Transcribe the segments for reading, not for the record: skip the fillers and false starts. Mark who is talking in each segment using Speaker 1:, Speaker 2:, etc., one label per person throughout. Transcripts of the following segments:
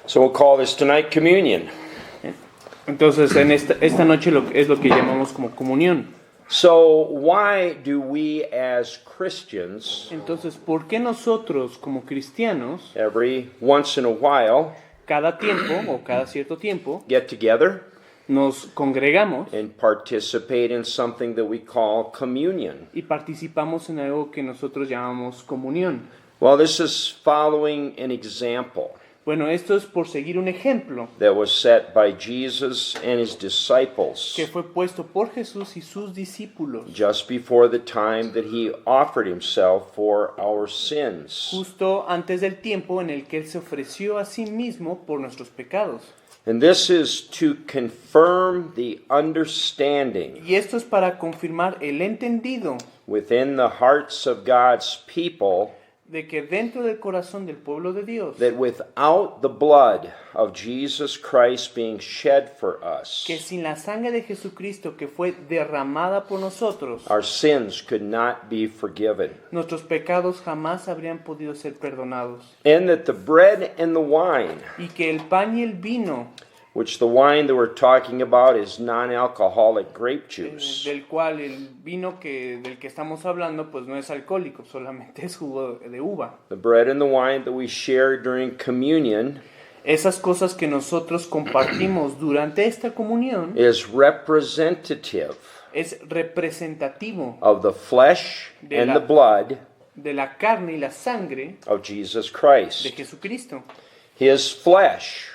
Speaker 1: So we'll call this tonight communion.
Speaker 2: Entonces, en esta noche es lo que llamamos como comunión.
Speaker 1: So why do we as Christians,
Speaker 2: Entonces, ¿por qué nosotros como cristianos,
Speaker 1: every once in a while,
Speaker 2: cada tiempo o cada cierto tiempo,
Speaker 1: get together
Speaker 2: nos congregamos
Speaker 1: and participate in something that we call communion?
Speaker 2: y participamos en algo que nosotros llamamos comunión?
Speaker 1: Well, this is following an example
Speaker 2: Bueno, esto es por seguir un ejemplo
Speaker 1: that was set by Jesus and his disciples
Speaker 2: que fue puesto por Jesús y sus discípulos
Speaker 1: just before the time that he offered himself for our sins.
Speaker 2: justo antes del tiempo en el que Él se ofreció a sí mismo por nuestros pecados.
Speaker 1: And this is to confirm the understanding
Speaker 2: Y esto es para confirmar el entendido
Speaker 1: within the hearts of God's people
Speaker 2: de que dentro del corazón del pueblo de Dios,
Speaker 1: that without the blood of Jesus Christ being shed for us,
Speaker 2: que sin la sangre de Jesucristo que fue derramada por nosotros,
Speaker 1: our sins could not be forgiven.
Speaker 2: nuestros pecados jamás habrían podido ser perdonados.
Speaker 1: And that the bread and the wine,
Speaker 2: Y que el pan y el vino,
Speaker 1: which the wine that we're talking about is non-alcoholic grape juice,
Speaker 2: del cual el vino del que estamos hablando, pues no es alcohólico, solamente es jugo de uva.
Speaker 1: the bread and the wine that we share during communion,
Speaker 2: Esas cosas que nosotros compartimos durante esta comunión
Speaker 1: is representative
Speaker 2: es representativo
Speaker 1: of the flesh
Speaker 2: De
Speaker 1: and
Speaker 2: la-
Speaker 1: the blood
Speaker 2: de la carne y la sangre
Speaker 1: of Jesus
Speaker 2: de
Speaker 1: Christ.
Speaker 2: Jesucristo.
Speaker 1: His flesh,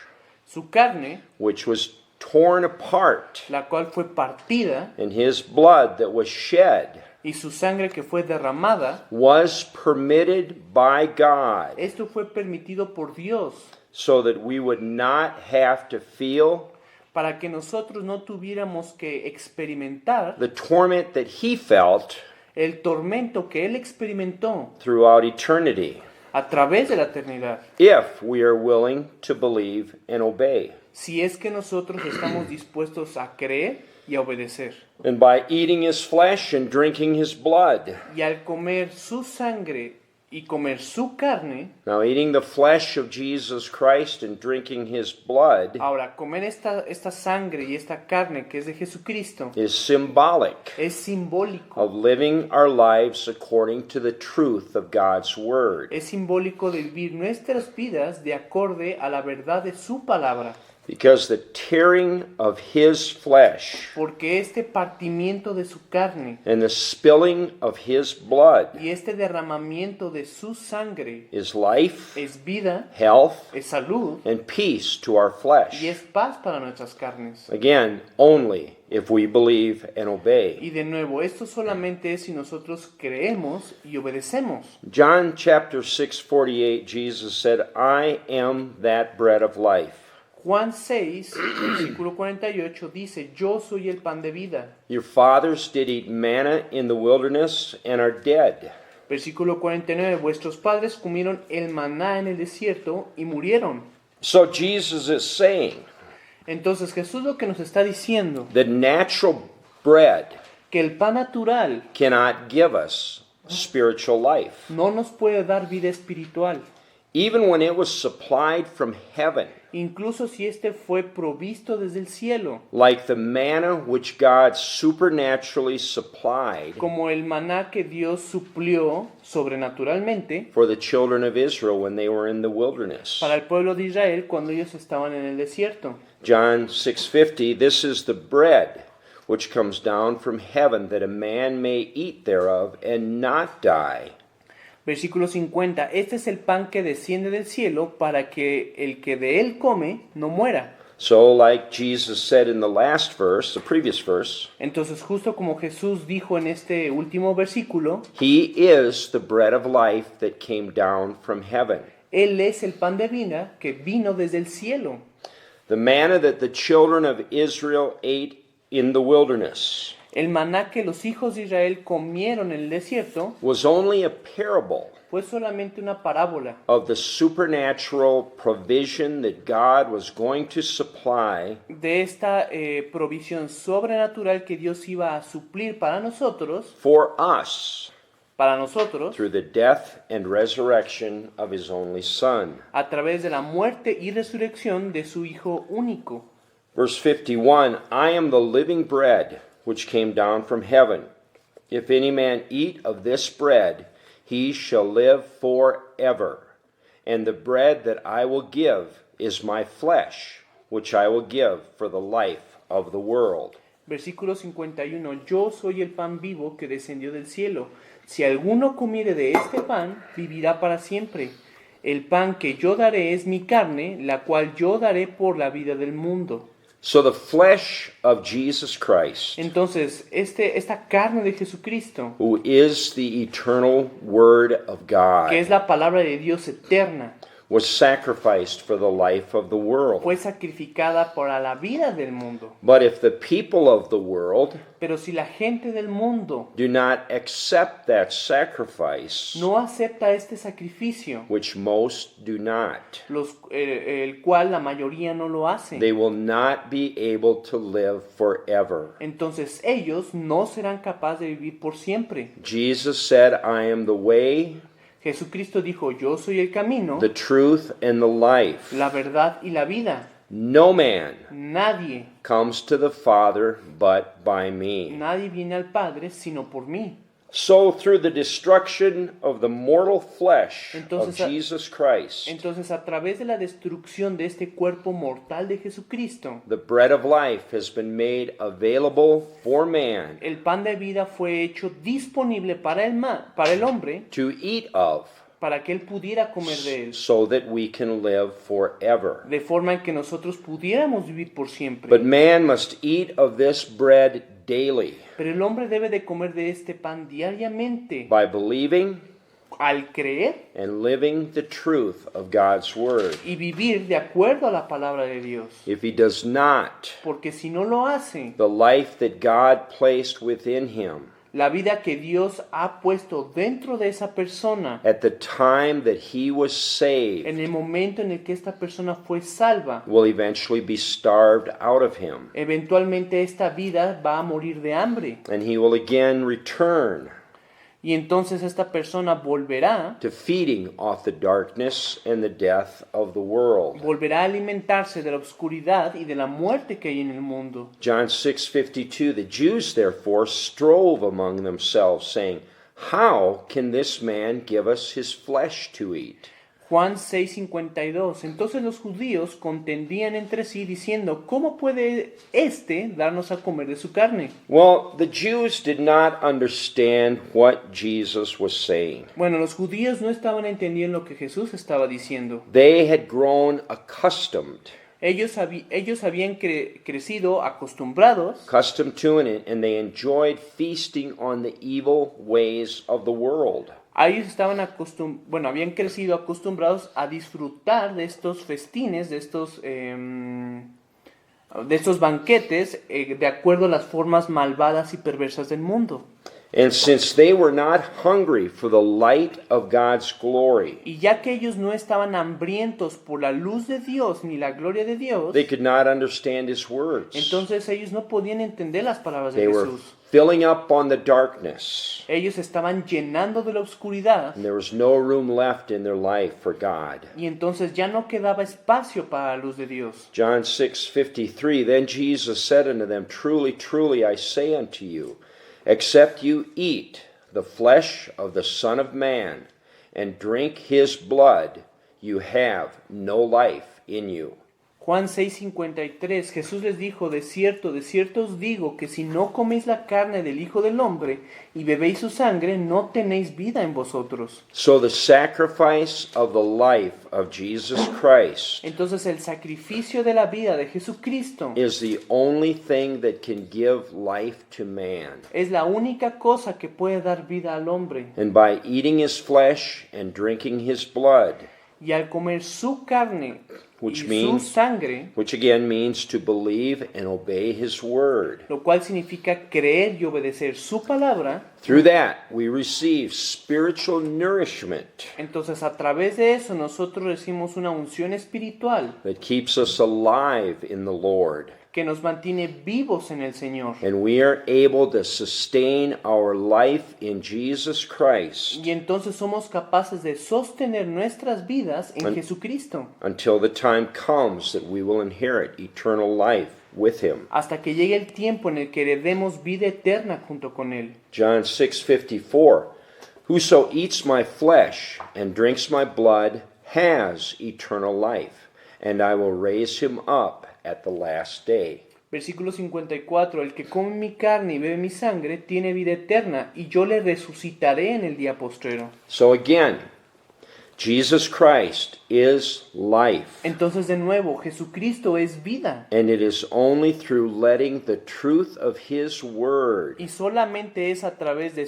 Speaker 2: Su carne,
Speaker 1: which was torn apart,
Speaker 2: la cual fue partida,
Speaker 1: and his blood that was shed,
Speaker 2: y su sangre que fue derramada,
Speaker 1: was permitted by God
Speaker 2: esto fue permitido por Dios
Speaker 1: so that we would not have to feel
Speaker 2: para que nosotros no tuviéramos que experimentar
Speaker 1: the torment that he felt
Speaker 2: el tormento que Él experimentó
Speaker 1: throughout eternity,
Speaker 2: a través de la eternidad,
Speaker 1: if we are willing to believe and obey.
Speaker 2: si es que nosotros estamos dispuestos a creer y a obedecer.
Speaker 1: And by eating his flesh and drinking his blood.
Speaker 2: Y al comer su sangre y comer su carne,
Speaker 1: Now, eating the flesh of Jesus Christ and drinking his blood
Speaker 2: ahora comer esta sangre y esta carne que es de Jesucristo
Speaker 1: is symbolic
Speaker 2: es simbólico.
Speaker 1: of living our lives according to the truth of God's word.
Speaker 2: Es simbólico de vivir nuestras vidas de acorde a la verdad de su palabra.
Speaker 1: Because the tearing of his flesh
Speaker 2: Porque este partimiento de su carne
Speaker 1: and the spilling of his blood
Speaker 2: y este derramamiento de su sangre
Speaker 1: is life,
Speaker 2: es vida,
Speaker 1: health,
Speaker 2: es salud
Speaker 1: and peace to our flesh.
Speaker 2: y es paz para nuestras carnes.
Speaker 1: Again, only if we believe and obey.
Speaker 2: Y de nuevo, esto solamente es si nosotros creemos y obedecemos.
Speaker 1: John chapter 6:48, Jesus said, I am that bread of life.
Speaker 2: Juan 6, versículo 48 dice, yo soy el pan de vida.
Speaker 1: Your fathers did eat manna in the wilderness and are dead.
Speaker 2: Versículo 49, vuestros padres comieron el maná en el desierto y murieron.
Speaker 1: So Jesus is saying
Speaker 2: Entonces Jesús lo que nos está diciendo,
Speaker 1: that natural bread
Speaker 2: que el pan natural
Speaker 1: cannot give us spiritual life.
Speaker 2: no nos puede dar vida espiritual,
Speaker 1: Even when it was supplied from heaven,
Speaker 2: incluso si este fue provisto desde el cielo,
Speaker 1: like the manna which God supernaturally supplied
Speaker 2: como el maná que Dios suplió sobrenaturalmente
Speaker 1: for the children of Israel when they were in the wilderness.
Speaker 2: para el pueblo de Israel cuando ellos estaban en el desierto.
Speaker 1: John 6:50, this is the bread which comes down from heaven, that a man may eat thereof and not die.
Speaker 2: Versículo 50, este es el pan que desciende del cielo para que el que de él come no muera.
Speaker 1: So like Jesus said in the last verse, the previous verse,
Speaker 2: Entonces, justo como Jesús dijo en este último versículo,
Speaker 1: he is the bread of life that came down from heaven.
Speaker 2: Él es el pan de vida que vino desde el cielo.
Speaker 1: The manna that the children of Israel ate in the wilderness
Speaker 2: El maná que los hijos de Israel comieron en el desierto
Speaker 1: was only a parable
Speaker 2: fue solamente una parábola
Speaker 1: of the supernatural provision that God was going to supply
Speaker 2: de esta provisión sobrenatural que Dios iba a suplir para nosotros,
Speaker 1: for us
Speaker 2: para nosotros
Speaker 1: through the death and resurrection of his only Son.
Speaker 2: a través de la muerte y resurrección de su Hijo único.
Speaker 1: Verse 51, I am the living bread which came down from heaven. If any man eat of this bread, he shall live forever. And the bread that I will give is my flesh, which I will give for the life of the world.
Speaker 2: Versículo 51. Yo soy el pan vivo que descendió del cielo. Si alguno comiere de este pan, vivirá para siempre. El pan que yo daré es mi carne, la cual yo daré por la vida del mundo.
Speaker 1: So the flesh of Jesus Christ,
Speaker 2: Entonces, esta carne de Jesucristo,
Speaker 1: who is the eternal Word of
Speaker 2: que es
Speaker 1: God,
Speaker 2: la palabra de Dios eterna,
Speaker 1: was sacrificed for the life of the world.
Speaker 2: fue sacrificada para la vida del mundo.
Speaker 1: But if the people of the world
Speaker 2: Pero si la gente del mundo
Speaker 1: do not accept that sacrifice,
Speaker 2: no acepta este sacrificio,
Speaker 1: which most do not,
Speaker 2: el cual la mayoría no lo hace,
Speaker 1: they will not be able to live forever.
Speaker 2: entonces ellos no serán capaces de vivir por siempre.
Speaker 1: Jesus said, I am the way,
Speaker 2: Jesucristo dijo, yo soy el camino,
Speaker 1: the truth, and the life.
Speaker 2: la verdad y la vida.
Speaker 1: No man
Speaker 2: Nadie
Speaker 1: comes to the Father but by me.
Speaker 2: viene al Padre sino por mí.
Speaker 1: So through the destruction of the mortal flesh of
Speaker 2: Entonces,
Speaker 1: Jesus Christ,
Speaker 2: Entonces, a través de la destrucción de este cuerpo mortal de Jesucristo,
Speaker 1: the bread of life has been made available for man
Speaker 2: el pan de vida fue hecho disponible para el hombre,
Speaker 1: to eat of,
Speaker 2: para que él pudiera comer de él,
Speaker 1: so that we can live forever.
Speaker 2: de forma en que nosotros pudiéramos vivir por siempre.
Speaker 1: But man must eat of this bread daily
Speaker 2: Pero el hombre debe de comer de este pan diariamente,
Speaker 1: by believing
Speaker 2: al creer
Speaker 1: and living the truth of God's word.
Speaker 2: y vivir de acuerdo a la palabra de Dios.
Speaker 1: If he does not,
Speaker 2: Porque si no lo hace,
Speaker 1: the life that God placed within him
Speaker 2: la vida que Dios ha puesto dentro de esa persona,
Speaker 1: at the time that he was saved
Speaker 2: en el momento en el que esta persona fue salva,
Speaker 1: will eventually be starved out of him,
Speaker 2: eventualmente esta vida va a morir de hambre.
Speaker 1: and he will again return
Speaker 2: Y entonces esta persona volverá
Speaker 1: to feeding off the darkness and the death of the world.
Speaker 2: a alimentarse de la oscuridad y de la muerte que hay en el mundo.
Speaker 1: John 6:52, the Jews therefore strove among themselves, saying, How can this man give us his flesh to eat?
Speaker 2: Juan 6:52. Entonces los judíos contendían entre sí diciendo, ¿cómo puede éste darnos a comer de su carne?
Speaker 1: Well, the Jews did not understand what Jesus was saying.
Speaker 2: Bueno, los judíos no estaban entendiendo lo que Jesús estaba diciendo.
Speaker 1: They had grown accustomed
Speaker 2: Ellos habían crecido acostumbrados
Speaker 1: to it, and they enjoyed feasting on the evil ways of the world.
Speaker 2: Ellos estaban habían crecido acostumbrados a disfrutar de estos festines, de estos banquetes, de acuerdo a las formas malvadas y perversas del mundo.
Speaker 1: And since they were not hungry for the light of God's glory,
Speaker 2: Y ya que ellos no estaban hambrientos por la luz de Dios ni la gloria de Dios,
Speaker 1: they could not understand his words.
Speaker 2: entonces ellos no podían entender las palabras de
Speaker 1: They were
Speaker 2: Jesús.
Speaker 1: filling up on the darkness,
Speaker 2: Ellos estaban llenando de la oscuridad
Speaker 1: and there was no room left in their life for God.
Speaker 2: y entonces ya no quedaba espacio para la luz de Dios.
Speaker 1: John 6:53, Then Jesus said unto them, Truly, truly, I say unto you, except you eat the flesh of the Son of Man and drink his blood, you have no life in you.
Speaker 2: Juan 6:53, Jesús les dijo, de cierto os digo, que si no coméis la carne del Hijo del Hombre y bebéis su sangre, no tenéis vida en vosotros.
Speaker 1: So the sacrifice of the life of Jesus Christ
Speaker 2: Entonces el sacrificio de la vida de Jesucristo
Speaker 1: is the only thing that can give life to man.
Speaker 2: es la única cosa que puede dar vida al hombre.
Speaker 1: And by eating his flesh and drinking his blood,
Speaker 2: Y al comer su carne
Speaker 1: Which
Speaker 2: y
Speaker 1: means-
Speaker 2: su sangre,
Speaker 1: which again means to believe and obey his word,
Speaker 2: lo cual significa creer y obedecer su palabra,
Speaker 1: through that we receive spiritual nourishment
Speaker 2: entonces a través de eso nosotros recibimos una unción espiritual
Speaker 1: that keeps us alive in the Lord.
Speaker 2: que nos mantiene vivos en el Señor.
Speaker 1: And we are able to sustain our life in Jesus Christ
Speaker 2: Y entonces somos capaces de sostener nuestras vidas en Jesucristo
Speaker 1: until the time comes that we will inherit eternal life with him.
Speaker 2: hasta que llegue el tiempo en el que heredemos vida eterna junto con Él.
Speaker 1: John 6:54, whoso eats my flesh and drinks my blood has eternal life, and I will raise him up at the last day.
Speaker 2: Versículo 54, el que come mi carne y bebe mi sangre tiene vida eterna, y yo le resucitaré en el día postrero.
Speaker 1: So again, Jesus Christ is life.
Speaker 2: Entonces de nuevo, Jesucristo es vida.
Speaker 1: And it is only through letting the truth of his word
Speaker 2: Y solamente es a través de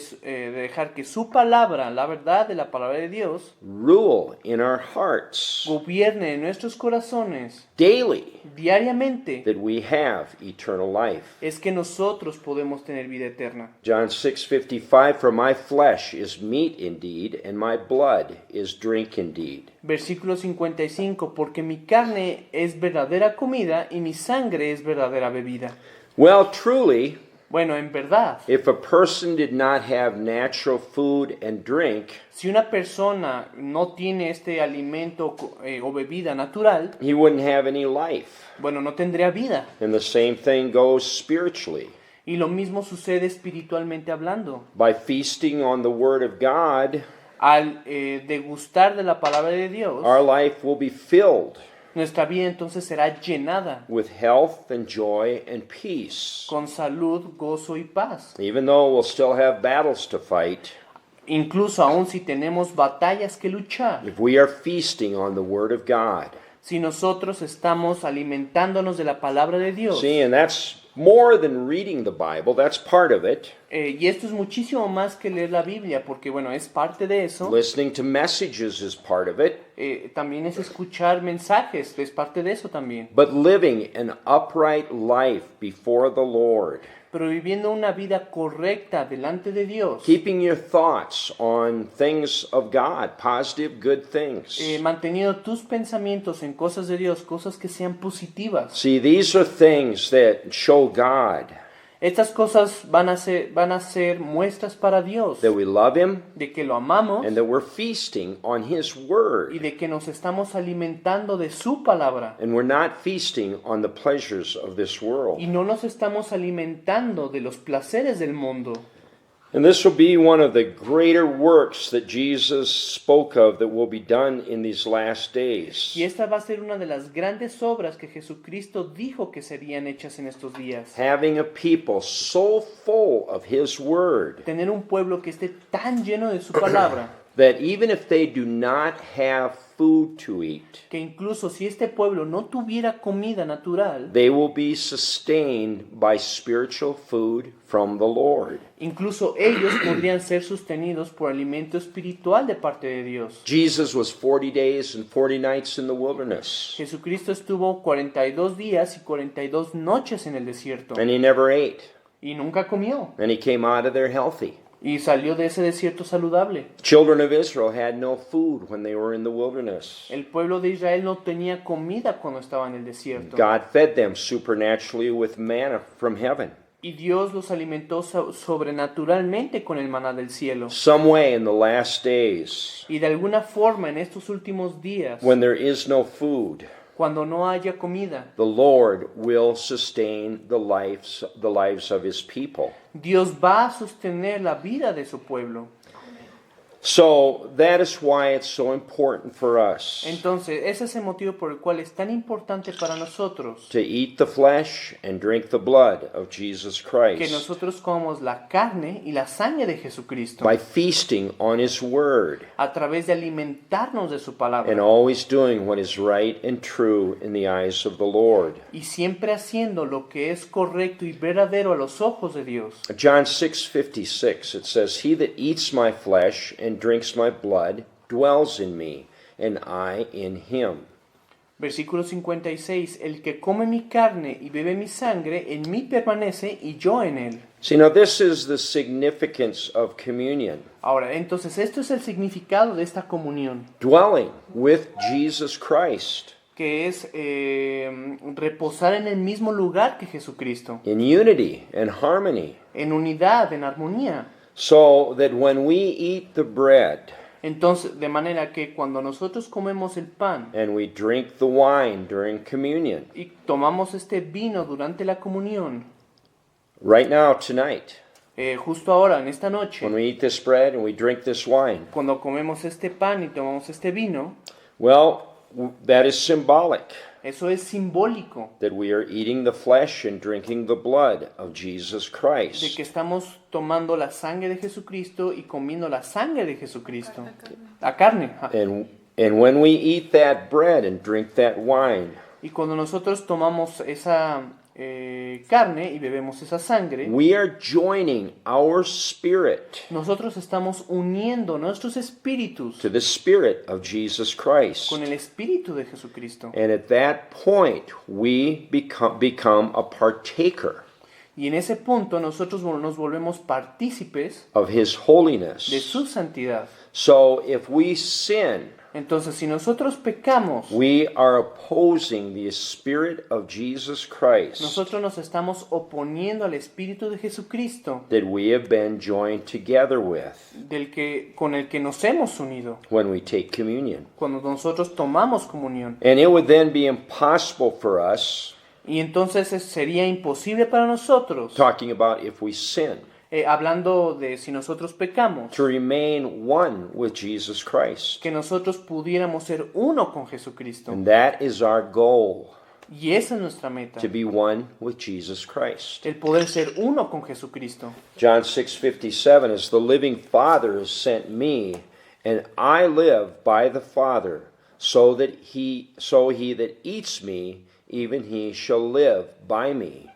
Speaker 2: dejar que su palabra, la verdad de la palabra de Dios,
Speaker 1: rule in our hearts
Speaker 2: gobierne en nuestros corazones
Speaker 1: daily
Speaker 2: diariamente,
Speaker 1: that we have eternal life.
Speaker 2: es que nosotros podemos tener vida eterna.
Speaker 1: John 6:55, for my flesh is meat indeed, and my blood is drink indeed.
Speaker 2: Versículo 55, porque mi carne es verdadera comida y mi sangre es verdadera bebida.
Speaker 1: Well, truly,
Speaker 2: Bueno, en verdad,
Speaker 1: if a person did not have natural food and drink,
Speaker 2: si una persona no tiene este alimento o bebida natural,
Speaker 1: he wouldn't have any life.
Speaker 2: bueno, no tendría vida.
Speaker 1: And the same thing goes spiritually.
Speaker 2: Y lo mismo sucede espiritualmente hablando.
Speaker 1: By feasting on the word of God,
Speaker 2: Al degustar de la palabra de Dios,
Speaker 1: our life will be filled
Speaker 2: nuestra vida entonces será llenada
Speaker 1: with health and joy and peace.
Speaker 2: con salud, gozo y paz.
Speaker 1: Even though we'll still have battles to fight,
Speaker 2: Incluso aun si tenemos batallas que luchar,
Speaker 1: if we are feasting on the word of God.
Speaker 2: si nosotros estamos alimentándonos de la palabra de Dios.
Speaker 1: See, and that's more than reading the Bible, that's part of it.
Speaker 2: Y esto es muchísimo más que leer la Biblia, porque bueno, es parte de eso.
Speaker 1: Listening to messages is part of it.
Speaker 2: También es escuchar mensajes, es parte de eso también.
Speaker 1: But living an upright life before the Lord,
Speaker 2: Pero viviendo una vida correcta delante de Dios,
Speaker 1: keeping your thoughts on things of God, positive, good things.
Speaker 2: manteniendo tus pensamientos en cosas de Dios, cosas que sean positivas.
Speaker 1: See, these are things that show God
Speaker 2: Estas cosas van a ser muestras para Dios
Speaker 1: that we love Him
Speaker 2: de que lo amamos
Speaker 1: and that we're feasting on His
Speaker 2: y
Speaker 1: Word.
Speaker 2: de que nos estamos alimentando de su palabra.
Speaker 1: And we're not feasting on the pleasures of this world.
Speaker 2: Y no nos estamos alimentando de los placeres del mundo.
Speaker 1: And this will be one of the greater works that Jesus spoke of that will be done in these last days.
Speaker 2: Y esta va a ser una de las grandes obras que Jesucristo dijo que serían hechas en estos días.
Speaker 1: Having a people so full of His Word
Speaker 2: Tener un pueblo que esté tan lleno de su palabra
Speaker 1: that even if they do not have food to eat,
Speaker 2: que incluso si este pueblo no tuviera comida natural,
Speaker 1: they will be sustained by spiritual food from the Lord.
Speaker 2: incluso ellos podrían ser sostenidos por alimento espiritual de parte de Dios.
Speaker 1: Jesus was 40 days and 40 nights in the wilderness,
Speaker 2: Jesucristo estuvo 42 días y 42 noches en el desierto
Speaker 1: and He never ate,
Speaker 2: y nunca comió
Speaker 1: and He came out of there healthy.
Speaker 2: y salió de ese desierto saludable.
Speaker 1: Children of Israel had no food when they were in the wilderness.
Speaker 2: El pueblo de Israel no tenía comida cuando estaba en el desierto.
Speaker 1: God fed them supernaturally with manna from heaven.
Speaker 2: Y Dios los alimentó sobrenaturalmente con el maná del cielo.
Speaker 1: Some way in the last days,
Speaker 2: Y de alguna forma en estos últimos días,
Speaker 1: when there is no food,
Speaker 2: cuando no haya comida,
Speaker 1: the Lord will sustain the lives of His people.
Speaker 2: Dios va a sostener la vida de su pueblo.
Speaker 1: So that is why it's so important for us
Speaker 2: Entonces, ese es el motivo por el cual es tan importante para nosotros
Speaker 1: to eat the flesh and drink the blood of Jesus
Speaker 2: que
Speaker 1: Christ
Speaker 2: nosotros comamos la carne y la sangre de Jesucristo
Speaker 1: by feasting on His Word
Speaker 2: a través de alimentarnos de su
Speaker 1: and
Speaker 2: palabra
Speaker 1: always doing what is right and true in the eyes of the Lord.
Speaker 2: y siempre haciendo lo que es correcto y verdadero a los ojos de Dios.
Speaker 1: John 6:56, it says, He that eats my flesh and drinks my blood dwells in me, and I in him.
Speaker 2: Versículo 56, el que come mi carne y bebe mi sangre, en mí permanece y yo en él.
Speaker 1: See, now this is the significance of communion.
Speaker 2: Ahora, entonces esto es el significado de esta comunión.
Speaker 1: Dwelling with Jesus Christ.
Speaker 2: que es reposar en el mismo lugar que Jesucristo,
Speaker 1: in unity and harmony,
Speaker 2: en unidad, en armonía.
Speaker 1: so that when we eat the bread
Speaker 2: Entonces, de manera que cuando nosotros comemos el pan
Speaker 1: and we drink the wine during communion,
Speaker 2: y tomamos este vino durante la comunión,
Speaker 1: right now, tonight,
Speaker 2: justo ahora, en esta noche,
Speaker 1: when we eat this bread and we drink this wine,
Speaker 2: cuando comemos este pan y tomamos este vino,
Speaker 1: well, that is symbolic
Speaker 2: eso es simbólico
Speaker 1: that we are eating the flesh and drinking the blood of Jesus
Speaker 2: de
Speaker 1: Christ.
Speaker 2: que estamos tomando la sangre de Jesucristo y comiendo la sangre de Jesucristo. La carne.
Speaker 1: And when we eat that bread and drink that wine,
Speaker 2: Y cuando nosotros tomamos esa carne y bebemos esa sangre,
Speaker 1: we are joining our spirit
Speaker 2: nosotros estamos uniendo nuestros espíritus
Speaker 1: to the spirit of Jesus Christ.
Speaker 2: con el espíritu de Jesucristo.
Speaker 1: And at that point, we become a partaker
Speaker 2: Y en ese punto nosotros nos volvemos partícipes
Speaker 1: of His
Speaker 2: de
Speaker 1: holiness.
Speaker 2: su santidad.
Speaker 1: So if we sin,
Speaker 2: Entonces, si nosotros pecamos,
Speaker 1: we are opposing the spirit of Jesus Christ
Speaker 2: nosotros nos estamos oponiendo al espíritu de Jesucristo,
Speaker 1: that we have been joined together with
Speaker 2: con el que nos hemos unido
Speaker 1: when we take communion.
Speaker 2: cuando nosotros tomamos comunión.
Speaker 1: And it would then be impossible for us,
Speaker 2: Y entonces sería imposible para nosotros,
Speaker 1: talking about if we sin,
Speaker 2: hablando de si nosotros pecamos,
Speaker 1: to remain one with Jesus Christ.
Speaker 2: que nosotros pudiéramos ser uno con Jesucristo.
Speaker 1: And that is our goal,
Speaker 2: Y esa es nuestra meta,
Speaker 1: to be one with Jesus Christ.
Speaker 2: el poder ser uno con Jesucristo.
Speaker 1: John 6:57, as the living Father has sent me, and I live by the Father, so he that eats me, even he shall live by me.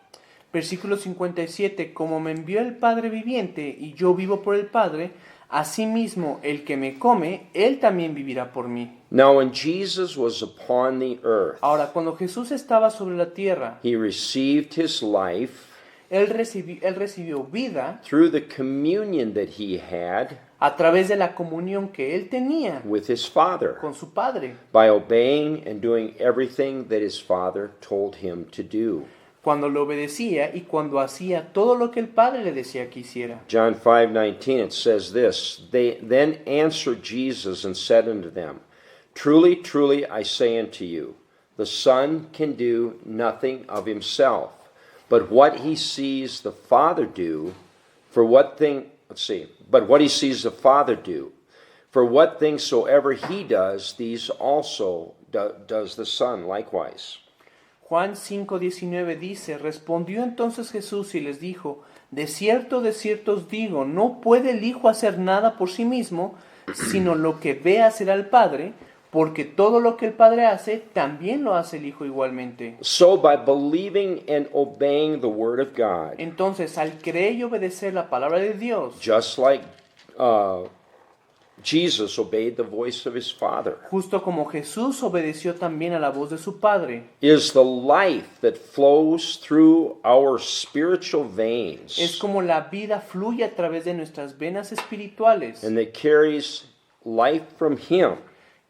Speaker 2: Versículo 57, como me envió el Padre viviente y yo vivo por el Padre, asimismo el que me come, él también vivirá por mí.
Speaker 1: Now when Jesus was upon the earth,
Speaker 2: Ahora, cuando Jesús estaba sobre la tierra,
Speaker 1: he received his life
Speaker 2: él recibió vida
Speaker 1: through the communion that he had
Speaker 2: a través de la comunión que él tenía
Speaker 1: with his Father,
Speaker 2: con su Padre,
Speaker 1: by obeying and doing everything that his Father told him to do.
Speaker 2: cuando lo obedecía y cuando hacía todo lo que el Padre le decía que hiciera.
Speaker 1: John 5:19, it says this, They then answered Jesus and said unto them, Truly, truly, I say unto you, the Son can do nothing of himself, but what he sees the Father do, but what he sees the Father do, for what things soever he does, these also does the Son likewise.
Speaker 2: Juan 5:19 dice, respondió entonces Jesús y les dijo, de cierto os digo, no puede el Hijo hacer nada por sí mismo, sino lo que ve hacer al Padre, porque todo lo que el Padre hace, también lo hace el Hijo igualmente.
Speaker 1: So by believing and obeying the Word of God,
Speaker 2: Entonces, al creer y obedecer la palabra de Dios,
Speaker 1: just like Jesus obeyed the voice of his Father,
Speaker 2: justo como Jesús obedeció también a la voz de su Padre,
Speaker 1: is the life that flows through our spiritual
Speaker 2: es
Speaker 1: veins
Speaker 2: como la vida fluye a través de nuestras venas espirituales
Speaker 1: and that carries life from him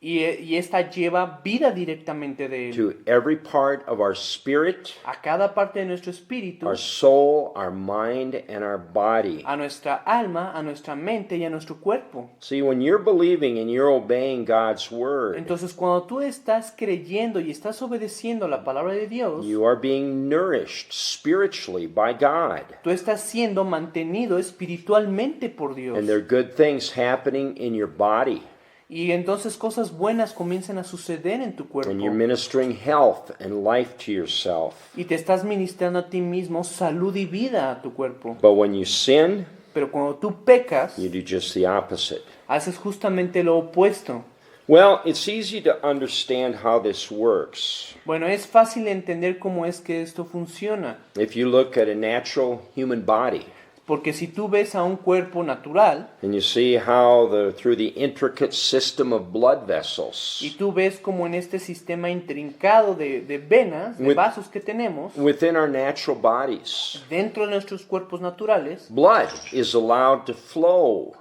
Speaker 2: y esta lleva vida directamente de Él
Speaker 1: to every part of our spirit,
Speaker 2: a cada parte de nuestro espíritu,
Speaker 1: our soul, our mind, and our body.
Speaker 2: a nuestra alma, a nuestra mente y a nuestro cuerpo.
Speaker 1: See, when you're believing and you're obeying God's Word,
Speaker 2: Entonces, cuando tú estás creyendo y estás obedeciendo la palabra de Dios,
Speaker 1: you are being nourished spiritually by God.
Speaker 2: tú estás siendo mantenido espiritualmente por Dios.
Speaker 1: And there are good things happening in your body.
Speaker 2: Y entonces cosas buenas comienzan a suceder en tu cuerpo.
Speaker 1: And you're ministering health and life to yourself.
Speaker 2: Y te estás ministrando a ti mismo salud y vida a tu cuerpo.
Speaker 1: But when you sin,
Speaker 2: Pero cuando tú pecas,
Speaker 1: you do just the opposite.
Speaker 2: haces justamente lo opuesto.
Speaker 1: Well, it's easy to understand how this works.
Speaker 2: Bueno, es fácil entender cómo es que esto funciona.
Speaker 1: If you look at a natural human body,
Speaker 2: Porque si tú ves a un cuerpo natural
Speaker 1: and you see how through the intricate system of blood vessels,
Speaker 2: y tú ves como en este sistema intrincado de venas, de vasos que tenemos
Speaker 1: within our natural bodies,
Speaker 2: dentro de nuestros cuerpos naturales,
Speaker 1: blood is allowed to flow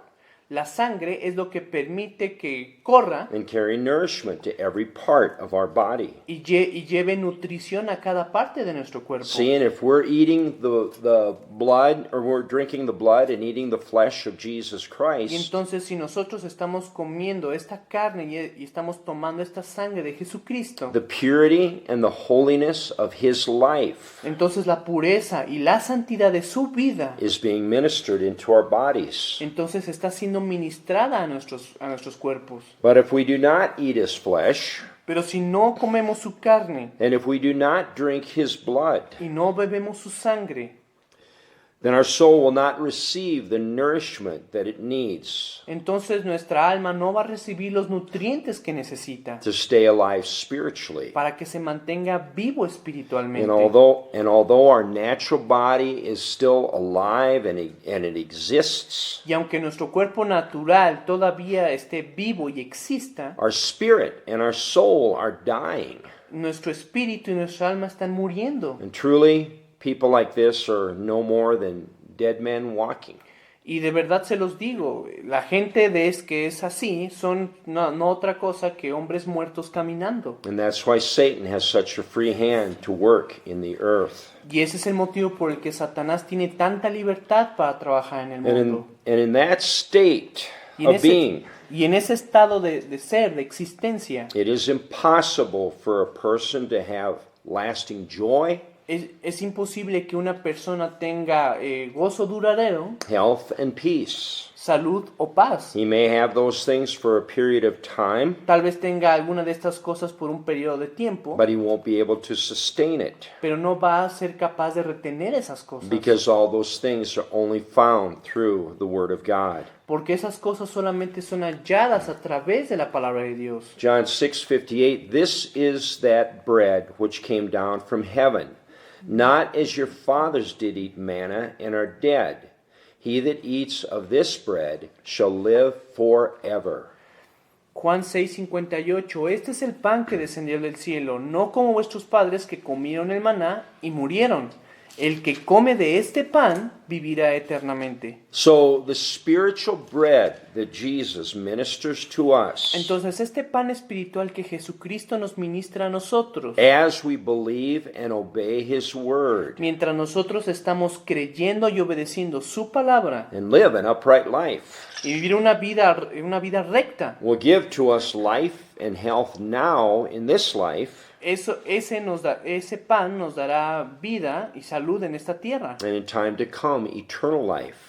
Speaker 2: La sangre es lo que permite que corra
Speaker 1: and carry nourishment to every part of our body.
Speaker 2: y lleve nutrición a cada parte de nuestro cuerpo.
Speaker 1: See, and if we're eating the blood, or we're drinking the blood and eating the flesh of Jesus
Speaker 2: Y
Speaker 1: Christ,
Speaker 2: entonces si nosotros estamos comiendo esta carne y estamos tomando esta sangre de Jesucristo,
Speaker 1: the purity and the holiness of His life
Speaker 2: entonces la pureza y la santidad de su vida,
Speaker 1: is being ministered into our bodies.
Speaker 2: entonces está siendo ministrada a nuestros cuerpos.
Speaker 1: But if we do not eat His flesh,
Speaker 2: Pero si no comemos su carne
Speaker 1: and if we do not drink His blood,
Speaker 2: y no bebemos su sangre,
Speaker 1: then our soul will not receive the nourishment that it needs
Speaker 2: entonces nuestra alma no va a recibir los nutrientes que necesita
Speaker 1: to stay alive spiritually.
Speaker 2: para que se mantenga vivo espiritualmente.
Speaker 1: And although our natural body is still alive and it exists,
Speaker 2: Y aunque nuestro cuerpo natural todavía esté vivo y exista,
Speaker 1: our spirit and our soul are dying.
Speaker 2: nuestro espíritu y nuestra alma están muriendo.
Speaker 1: And truly, people like this are no more than dead men walking.
Speaker 2: Y de verdad se los digo, la gente que es así son no otra cosa que hombres muertos caminando.
Speaker 1: And that's why Satan has such a free hand to work in the earth.
Speaker 2: Y ese es el motivo por el que Satanás tiene tanta libertad para trabajar en el
Speaker 1: And
Speaker 2: mundo.
Speaker 1: in that state
Speaker 2: Y en
Speaker 1: of being,
Speaker 2: ese estado de ser, de existencia,
Speaker 1: it is impossible for a person to have lasting joy,
Speaker 2: es imposible que una persona tenga gozo duradero,
Speaker 1: health, and peace.
Speaker 2: salud o paz.
Speaker 1: He may have those things for a period of time,
Speaker 2: Tal vez tenga alguna de estas cosas por un periodo de tiempo,
Speaker 1: but he won't be able to sustain it
Speaker 2: pero no va a ser capaz de retener esas cosas.
Speaker 1: because all those things are only found through the Word of God.
Speaker 2: Porque esas cosas solamente son halladas a través de la palabra de Dios.
Speaker 1: John 6:58, this is that bread which came down from heaven, not as your fathers did eat manna and are dead. He that eats of this bread shall live forever.
Speaker 2: Juan 6:58, este es el pan que descendió del cielo, no como vuestros padres que comieron el maná y murieron. El que come de este pan vivirá eternamente.
Speaker 1: So the spiritual bread that Jesus ministers to us,
Speaker 2: Entonces este pan espiritual que Jesucristo nos ministra a nosotros,
Speaker 1: as we believe and obey His word
Speaker 2: mientras nosotros estamos creyendo y obedeciendo su palabra
Speaker 1: and live an upright life,
Speaker 2: y vivir una vida recta,
Speaker 1: will give to us life and health now in this life,
Speaker 2: ese pan nos dará vida y salud en esta tierra.
Speaker 1: and in time to come, eternal life.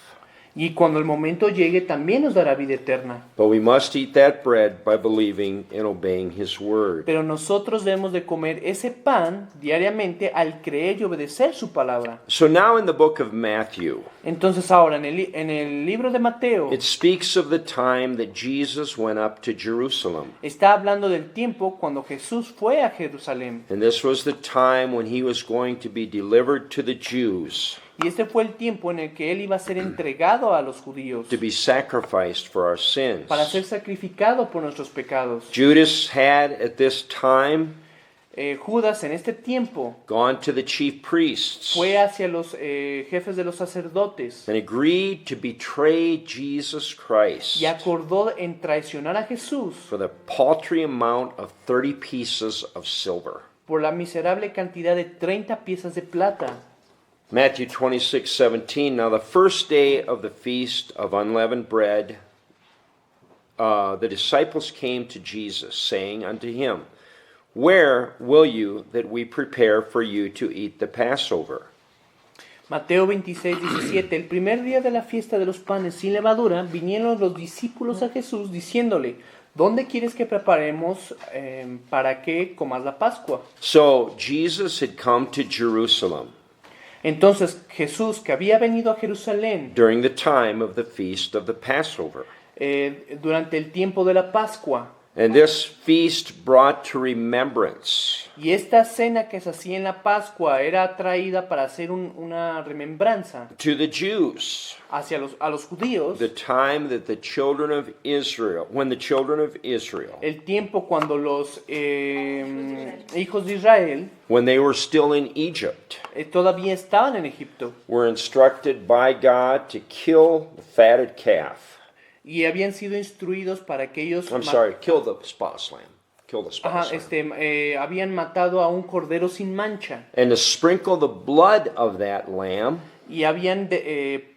Speaker 2: Y cuando el momento llegue también nos dará vida eterna.
Speaker 1: But we must eat that bread by believing and obeying His word.
Speaker 2: Pero nosotros debemos de comer ese pan diariamente al creer y obedecer su palabra.
Speaker 1: So now in the book of Matthew,
Speaker 2: Entonces ahora en el libro de Mateo
Speaker 1: it speaks of the time that Jesus went up to Jerusalem.
Speaker 2: está hablando del tiempo cuando Jesús fue a Jerusalén.
Speaker 1: And this was the time when He was going to be delivered to the Jews,
Speaker 2: Y este fue el tiempo en el que él iba a ser entregado a los judíos
Speaker 1: to be sacrificed for our sins.
Speaker 2: para ser sacrificado por nuestros pecados.
Speaker 1: Judas had at this time
Speaker 2: Judas en este tiempo
Speaker 1: gone to the chief priests
Speaker 2: fue hacia los jefes de los sacerdotes
Speaker 1: and agreed to betray Jesus Christ
Speaker 2: y acordó en traicionar a Jesús
Speaker 1: for the paltry amount of 30 pieces of silver.
Speaker 2: por la miserable cantidad de 30 piezas de plata.
Speaker 1: Matthew 26:17. Now the first day of the feast of unleavened bread, the disciples came to Jesus, saying unto him, Where will you that we prepare for you to eat the Passover?
Speaker 2: Mateo 26:17. El primer día de la fiesta de los panes sin levadura, vinieron los discípulos a Jesús diciéndole, ¿dónde quieres que preparemos para que comas la Pascua?
Speaker 1: So Jesus had come to Jerusalem
Speaker 2: Entonces Jesús, que había venido a Jerusalén
Speaker 1: during the time of the feast of the Passover.
Speaker 2: Durante el tiempo de la Pascua,
Speaker 1: And this feast brought to remembrance
Speaker 2: y esta cena que se hacía en la Pascua era traída para hacer una remembranza
Speaker 1: to the Jews
Speaker 2: a los judíos,
Speaker 1: the time that the children of Israel, when the children of Israel,
Speaker 2: el tiempo cuando los hijos de Israel
Speaker 1: when they were still in Egypt,
Speaker 2: todavía estaban en Egipto.
Speaker 1: were instructed by God to kill the fatted calf.
Speaker 2: y habían sido instruidos para que ellos
Speaker 1: I'm sorry, kill the spotless lamb. Kill the spotless lamb.
Speaker 2: habían matado a un cordero sin mancha
Speaker 1: And to sprinkle the blood of that lamb
Speaker 2: y habían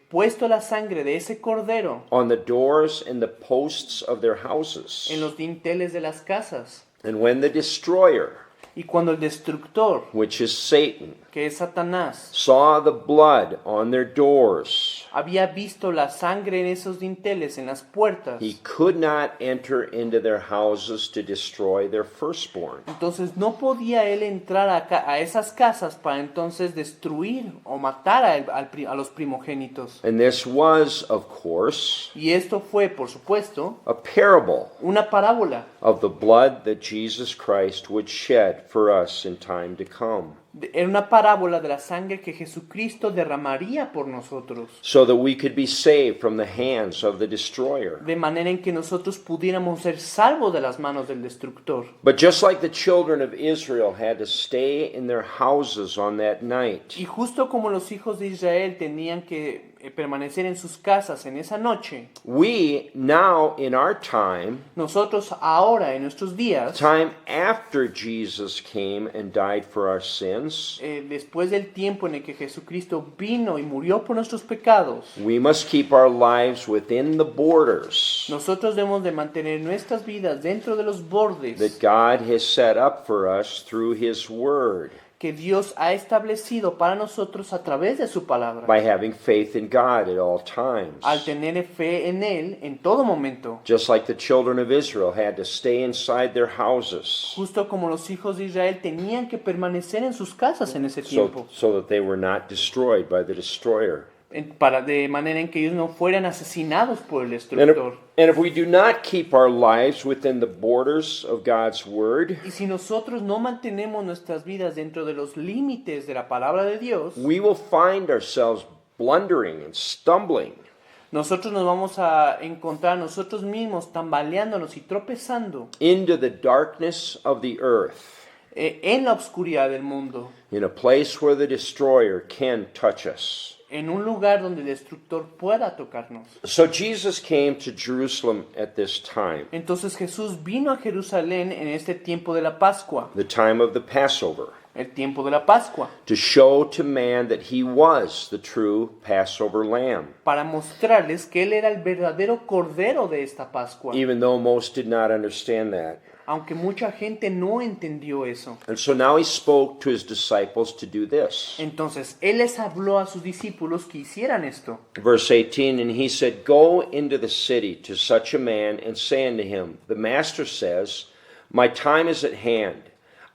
Speaker 2: puesto la sangre de ese cordero
Speaker 1: on the doors and the posts of their houses.
Speaker 2: en los dinteles de las casas.
Speaker 1: And when the destroyer,
Speaker 2: Y cuando el destructor,
Speaker 1: which is Satan,
Speaker 2: que es Satanás,
Speaker 1: saw the blood on their doors,
Speaker 2: había visto la sangre en esos dinteles, en las puertas,
Speaker 1: he could not enter into their houses to destroy their firstborn.
Speaker 2: entonces no podía él entrar a esas casas para entonces destruir o matar a los primogénitos.
Speaker 1: And this was, of course,
Speaker 2: Y esto fue, por supuesto,
Speaker 1: a parable
Speaker 2: una parábola.
Speaker 1: of the blood that Jesus Christ would shed for us in time to come,
Speaker 2: Era una parábola de la sangre que Jesucristo derramaría por nosotros,
Speaker 1: so that we could be saved from the hands of the destroyer.
Speaker 2: de manera en que nosotros pudiéramos ser salvos de las manos del destructor.
Speaker 1: But just like the children of Israel had to stay in their houses on that night,
Speaker 2: Y justo como los hijos de Israel tenían que permanecer en sus casas en esa noche,
Speaker 1: we now in our time,
Speaker 2: nosotros ahora en nuestros días,
Speaker 1: time after Jesus came and died for our sins,
Speaker 2: después del tiempo en el que Jesucristo vino y murió por nuestros pecados,
Speaker 1: we must keep our lives within the borders
Speaker 2: nosotros debemos de mantener nuestras vidas dentro de los bordes
Speaker 1: that God has set up for us through His Word,
Speaker 2: que Dios ha establecido para nosotros a través de su palabra,
Speaker 1: by having faith in God at all times.
Speaker 2: al tener fe en Él en todo momento,
Speaker 1: Just like the children of Israel had to stay inside their houses
Speaker 2: justo como los hijos de Israel tenían que permanecer en sus casas en ese
Speaker 1: so,
Speaker 2: tiempo,
Speaker 1: so that they were not destroyed by the destroyer.
Speaker 2: de manera en que ellos no fueran asesinados por el
Speaker 1: And if,
Speaker 2: destructor.
Speaker 1: and if we do not keep our lives within the borders of God's Word,
Speaker 2: Y si nosotros no mantenemos nuestras vidas dentro de los límites de la palabra de Dios,
Speaker 1: we will find ourselves blundering and stumbling
Speaker 2: nosotros nos vamos a encontrar nosotros mismos tambaleándonos y tropezando
Speaker 1: into the darkness of the earth,
Speaker 2: en la oscuridad del mundo,
Speaker 1: in a place where the destroyer can touch us.
Speaker 2: en un lugar donde el destructor pueda tocarnos.
Speaker 1: So Jesus came to Jerusalem at this time,
Speaker 2: Entonces Jesús vino a Jerusalén en este tiempo de la Pascua,
Speaker 1: the time of the Passover,
Speaker 2: el tiempo de la Pascua,
Speaker 1: to show to man that he was the true Passover lamb,
Speaker 2: para mostrarles que Él era el verdadero Cordero de esta Pascua,
Speaker 1: even though most did not understand that.
Speaker 2: aunque mucha gente no entendió eso.
Speaker 1: And so now he spoke to his disciples to do this.
Speaker 2: Entonces Él les habló a sus discípulos que hicieran esto.
Speaker 1: Verse 18, and he said, Go into the city to such a man and say unto him, The master says, My time is at hand.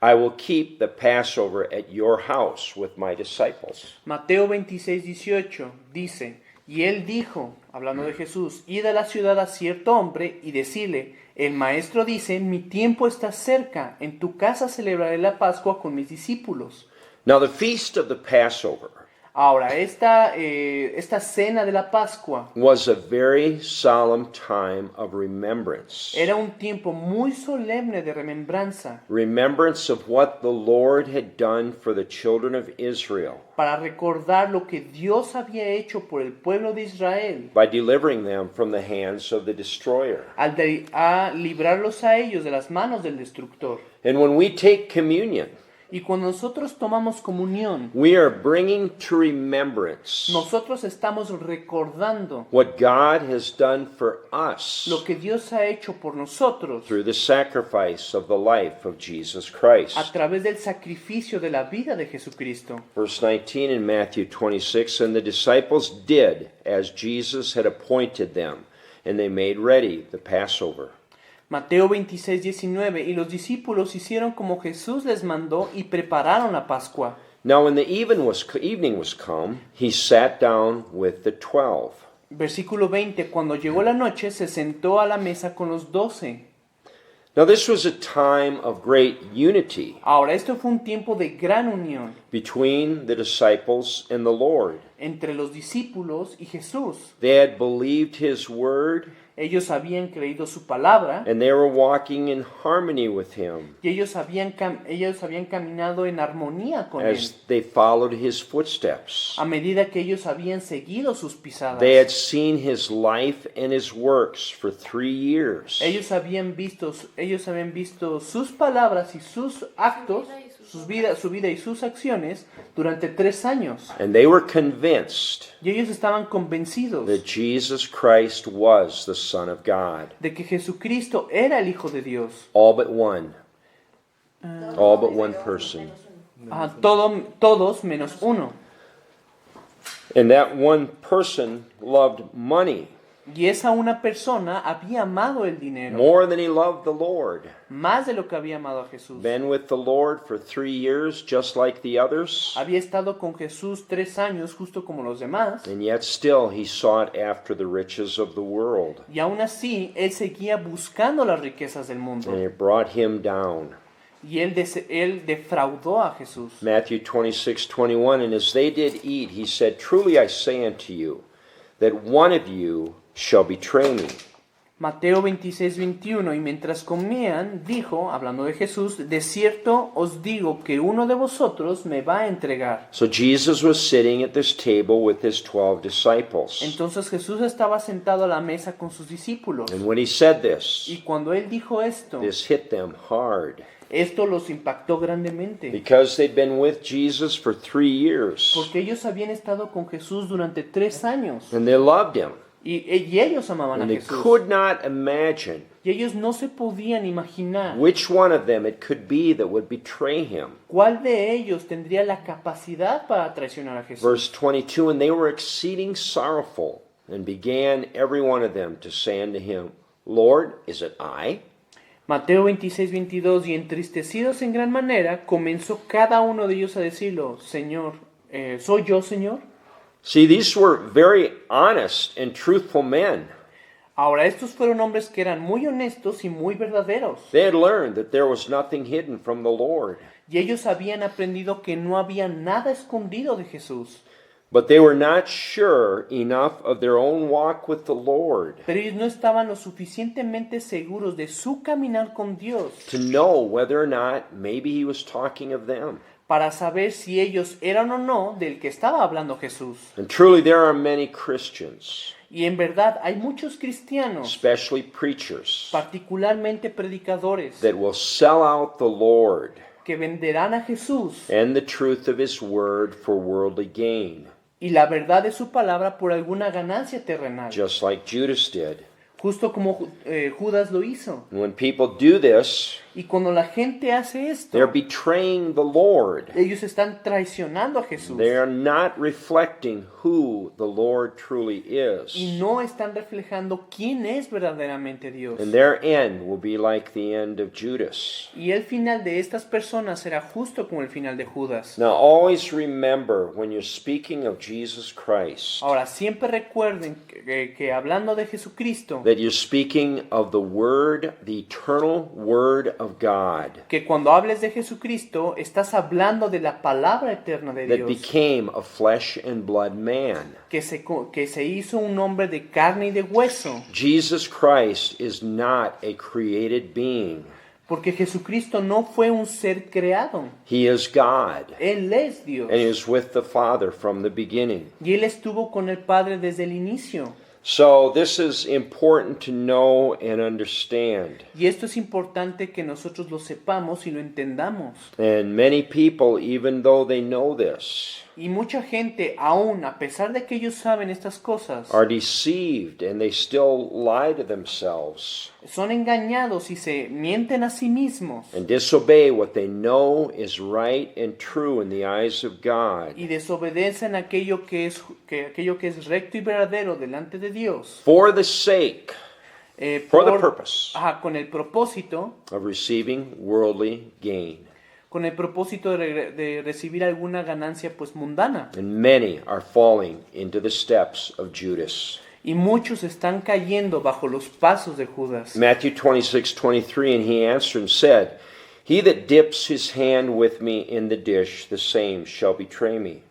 Speaker 1: I will keep the Passover at your house with my disciples.
Speaker 2: Mateo 26:18 dice, y Él dijo, hablando de Jesús, id a la ciudad a cierto hombre y decirle, el maestro dice, mi tiempo está cerca, en tu casa celebraré la Pascua con mis discípulos.
Speaker 1: Now the feast of the Passover
Speaker 2: Ahora, esta cena de la Pascua
Speaker 1: was a very solemn time of remembrance.
Speaker 2: era un tiempo muy solemne de remembranza,
Speaker 1: Remembrance of what the Lord had done for the children of Israel
Speaker 2: para recordar lo que Dios había hecho por el pueblo de Israel,
Speaker 1: by delivering them from the hands of the destroyer.
Speaker 2: a librarlos a ellos de las manos del destructor.
Speaker 1: And when we take communion,
Speaker 2: Y cuando nosotros tomamos comunión,
Speaker 1: we are bringing to remembrance
Speaker 2: nosotros estamos recordando
Speaker 1: what God has done for us
Speaker 2: lo que Dios ha hecho por nosotros
Speaker 1: through the sacrifice of the life of Jesus Christ.
Speaker 2: a través del sacrificio de la vida de Jesucristo.
Speaker 1: Verse 19 in Matthew 26, and the disciples did as Jesus had appointed them, and they made ready the Passover.
Speaker 2: Mateo 26:19, y los discípulos hicieron como Jesús les mandó y prepararon la Pascua.
Speaker 1: Now when the evening was come, he sat down with the 12.
Speaker 2: Versículo 20, cuando llegó la noche se sentó a la mesa con los 12.
Speaker 1: Now this was a time of great unity
Speaker 2: Ahora, esto fue un tiempo de gran unión
Speaker 1: between the disciples and the Lord.
Speaker 2: entre los discípulos y Jesús.
Speaker 1: They had believed his word,
Speaker 2: Ellos habían creído su palabra
Speaker 1: and they were walking in harmony with him
Speaker 2: y ellos habían caminado en armonía con él
Speaker 1: as they followed his footsteps.
Speaker 2: a medida que ellos habían seguido sus pisadas.
Speaker 1: They had seen his life and his works for 3 years.
Speaker 2: Ellos habían visto sus palabras y sus actos, su vida y sus acciones durante 3 años.
Speaker 1: And they were convinced
Speaker 2: Y ellos estaban convencidos
Speaker 1: that Jesus Christ was the Son of God.
Speaker 2: de que Jesucristo era el Hijo de Dios.
Speaker 1: All but one. All but one person.
Speaker 2: Todos menos uno.
Speaker 1: And that one person loved money
Speaker 2: Y esa una persona había amado el dinero
Speaker 1: more than he loved the Lord.
Speaker 2: más de lo que había amado a Jesús.
Speaker 1: Been with the Lord for 3 years, just like the others,
Speaker 2: Había estado con Jesús 3 años, justo como los demás.
Speaker 1: and yet still he sought after the riches of the world,
Speaker 2: Y aún así, él seguía buscando las riquezas del mundo.
Speaker 1: and it brought him down.
Speaker 2: Y él defraudó a Jesús.
Speaker 1: Matthew 26:21, and as they did eat, he said, "Truly I say unto you, that one of you shall betray me."
Speaker 2: Mateo 26:21, y mientras comían, dijo, hablando de Jesús, de cierto os digo que uno de vosotros me va a entregar.
Speaker 1: So Jesus was sitting at this table with his 12 disciples.
Speaker 2: Entonces Jesús estaba sentado a la mesa con sus discípulos.
Speaker 1: And when he said this,
Speaker 2: Y cuando él dijo esto,
Speaker 1: this hit them hard.
Speaker 2: esto los impactó grandemente.
Speaker 1: Because they'd been with Jesus for 3 years.
Speaker 2: Porque ellos habían estado con Jesús durante 3 años.
Speaker 1: And they loved him.
Speaker 2: Y ellos amaban a
Speaker 1: And they
Speaker 2: Jesús.
Speaker 1: could not imagine
Speaker 2: Y ellos no se podían imaginar
Speaker 1: which one of them it could be that would betray him.
Speaker 2: cuál de ellos tendría la capacidad para traicionar a Jesús.
Speaker 1: Verse 22, and they were exceeding sorrowful, and began every one of them to say unto him, Lord, is it I?
Speaker 2: Mateo 26:22, y entristecidos en gran manera, comenzó cada uno de ellos a decirlo, Señor, ¿soy yo, Señor?
Speaker 1: See, these were very honest and truthful men.
Speaker 2: Ahora, estos fueron hombres que eran muy honestos y muy verdaderos.
Speaker 1: They had learned that there was nothing hidden from the Lord.
Speaker 2: Y ellos habían aprendido que no había nada escondido de Jesús.
Speaker 1: But they were not sure enough of their own walk with the Lord
Speaker 2: Pero ellos no estaban lo suficientemente seguros de su caminar con Dios
Speaker 1: to know whether or not maybe he was talking of them.
Speaker 2: para saber si ellos eran o no del que estaba hablando Jesús.
Speaker 1: And truly there are many Christians,
Speaker 2: Y en verdad hay muchos cristianos,
Speaker 1: especially preachers,
Speaker 2: particularmente predicadores,
Speaker 1: that will sell out the Lord
Speaker 2: que venderán a Jesús
Speaker 1: and the truth of his word for worldly gain,
Speaker 2: y la verdad de su palabra por alguna ganancia terrenal,
Speaker 1: just like Judas did.
Speaker 2: justo como Judas lo hizo.
Speaker 1: And when people do this,
Speaker 2: Y cuando la gente hace esto,
Speaker 1: they're betraying the Lord.
Speaker 2: ellos están traicionando a Jesús
Speaker 1: They are not reflecting who the Lord truly is.
Speaker 2: y no están reflejando quién es verdaderamente Dios.
Speaker 1: And their end will be like the end of Judas.
Speaker 2: Y el final de estas personas será justo como el final de Judas.
Speaker 1: Now always remember when you're speaking of Jesus Christ
Speaker 2: Ahora, siempre recuerden que hablando de Jesucristo,
Speaker 1: that you're speaking of the Word, the eternal Word of God
Speaker 2: que cuando hables de Jesucristo, estás hablando de la palabra eterna de
Speaker 1: that
Speaker 2: Dios,
Speaker 1: became a flesh and blood man.
Speaker 2: que se hizo un hombre de carne y de hueso,
Speaker 1: Jesus Christ is not a created being.
Speaker 2: porque Jesucristo no fue un ser creado.
Speaker 1: He is God,
Speaker 2: Él es Dios.
Speaker 1: and he was with the Father from the beginning.
Speaker 2: Y Él estuvo con el Padre desde el inicio.
Speaker 1: So this is important to know and understand.
Speaker 2: Y esto es importante que nosotros lo sepamos y lo entendamos.
Speaker 1: And many people, even though they know this,
Speaker 2: Y mucha gente, aún a pesar de que ellos saben estas cosas,
Speaker 1: are deceived and they still lie to themselves
Speaker 2: son engañados y se mienten a sí mismos
Speaker 1: and disobey what they know is right and true in the eyes of God
Speaker 2: y desobedecen aquello que es recto y verdadero delante de Dios.
Speaker 1: for the sake, for the purpose
Speaker 2: Con el propósito,
Speaker 1: of receiving worldly gain.
Speaker 2: con el propósito de recibir alguna ganancia pues mundana.
Speaker 1: And many are falling into the steps of Judas.
Speaker 2: Y muchos están cayendo bajo los pasos de Judas.
Speaker 1: Matthew 26:23, and he answered and said, He that dips his hand with me in the dish, the same shall betray me.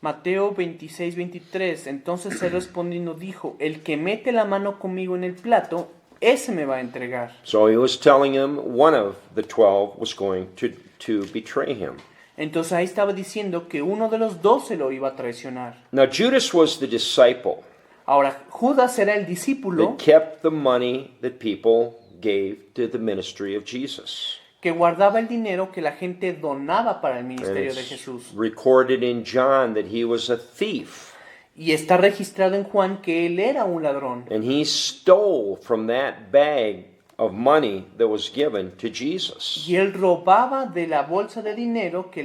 Speaker 2: Mateo 26, 23. Entonces él respondiendo dijo, el que mete la mano conmigo en el plato, ese me va a entregar.
Speaker 1: So he was telling him one of the 12 was going to betray him.
Speaker 2: Entonces ahí estaba diciendo que uno de los 12 lo iba a traicionar.
Speaker 1: Now Judas was the disciple
Speaker 2: Ahora, Judas era el discípulo
Speaker 1: that kept the money that people gave to the ministry of Jesus.
Speaker 2: que guardaba el dinero que la gente donaba para el
Speaker 1: And
Speaker 2: ministerio de
Speaker 1: it's
Speaker 2: Jesús.
Speaker 1: recorded in John that he was a thief,
Speaker 2: Y está registrado en Juan que él era un ladrón.
Speaker 1: and he stole from that bag of money that was given to Jesus.
Speaker 2: Y él robaba de la bolsa de dinero que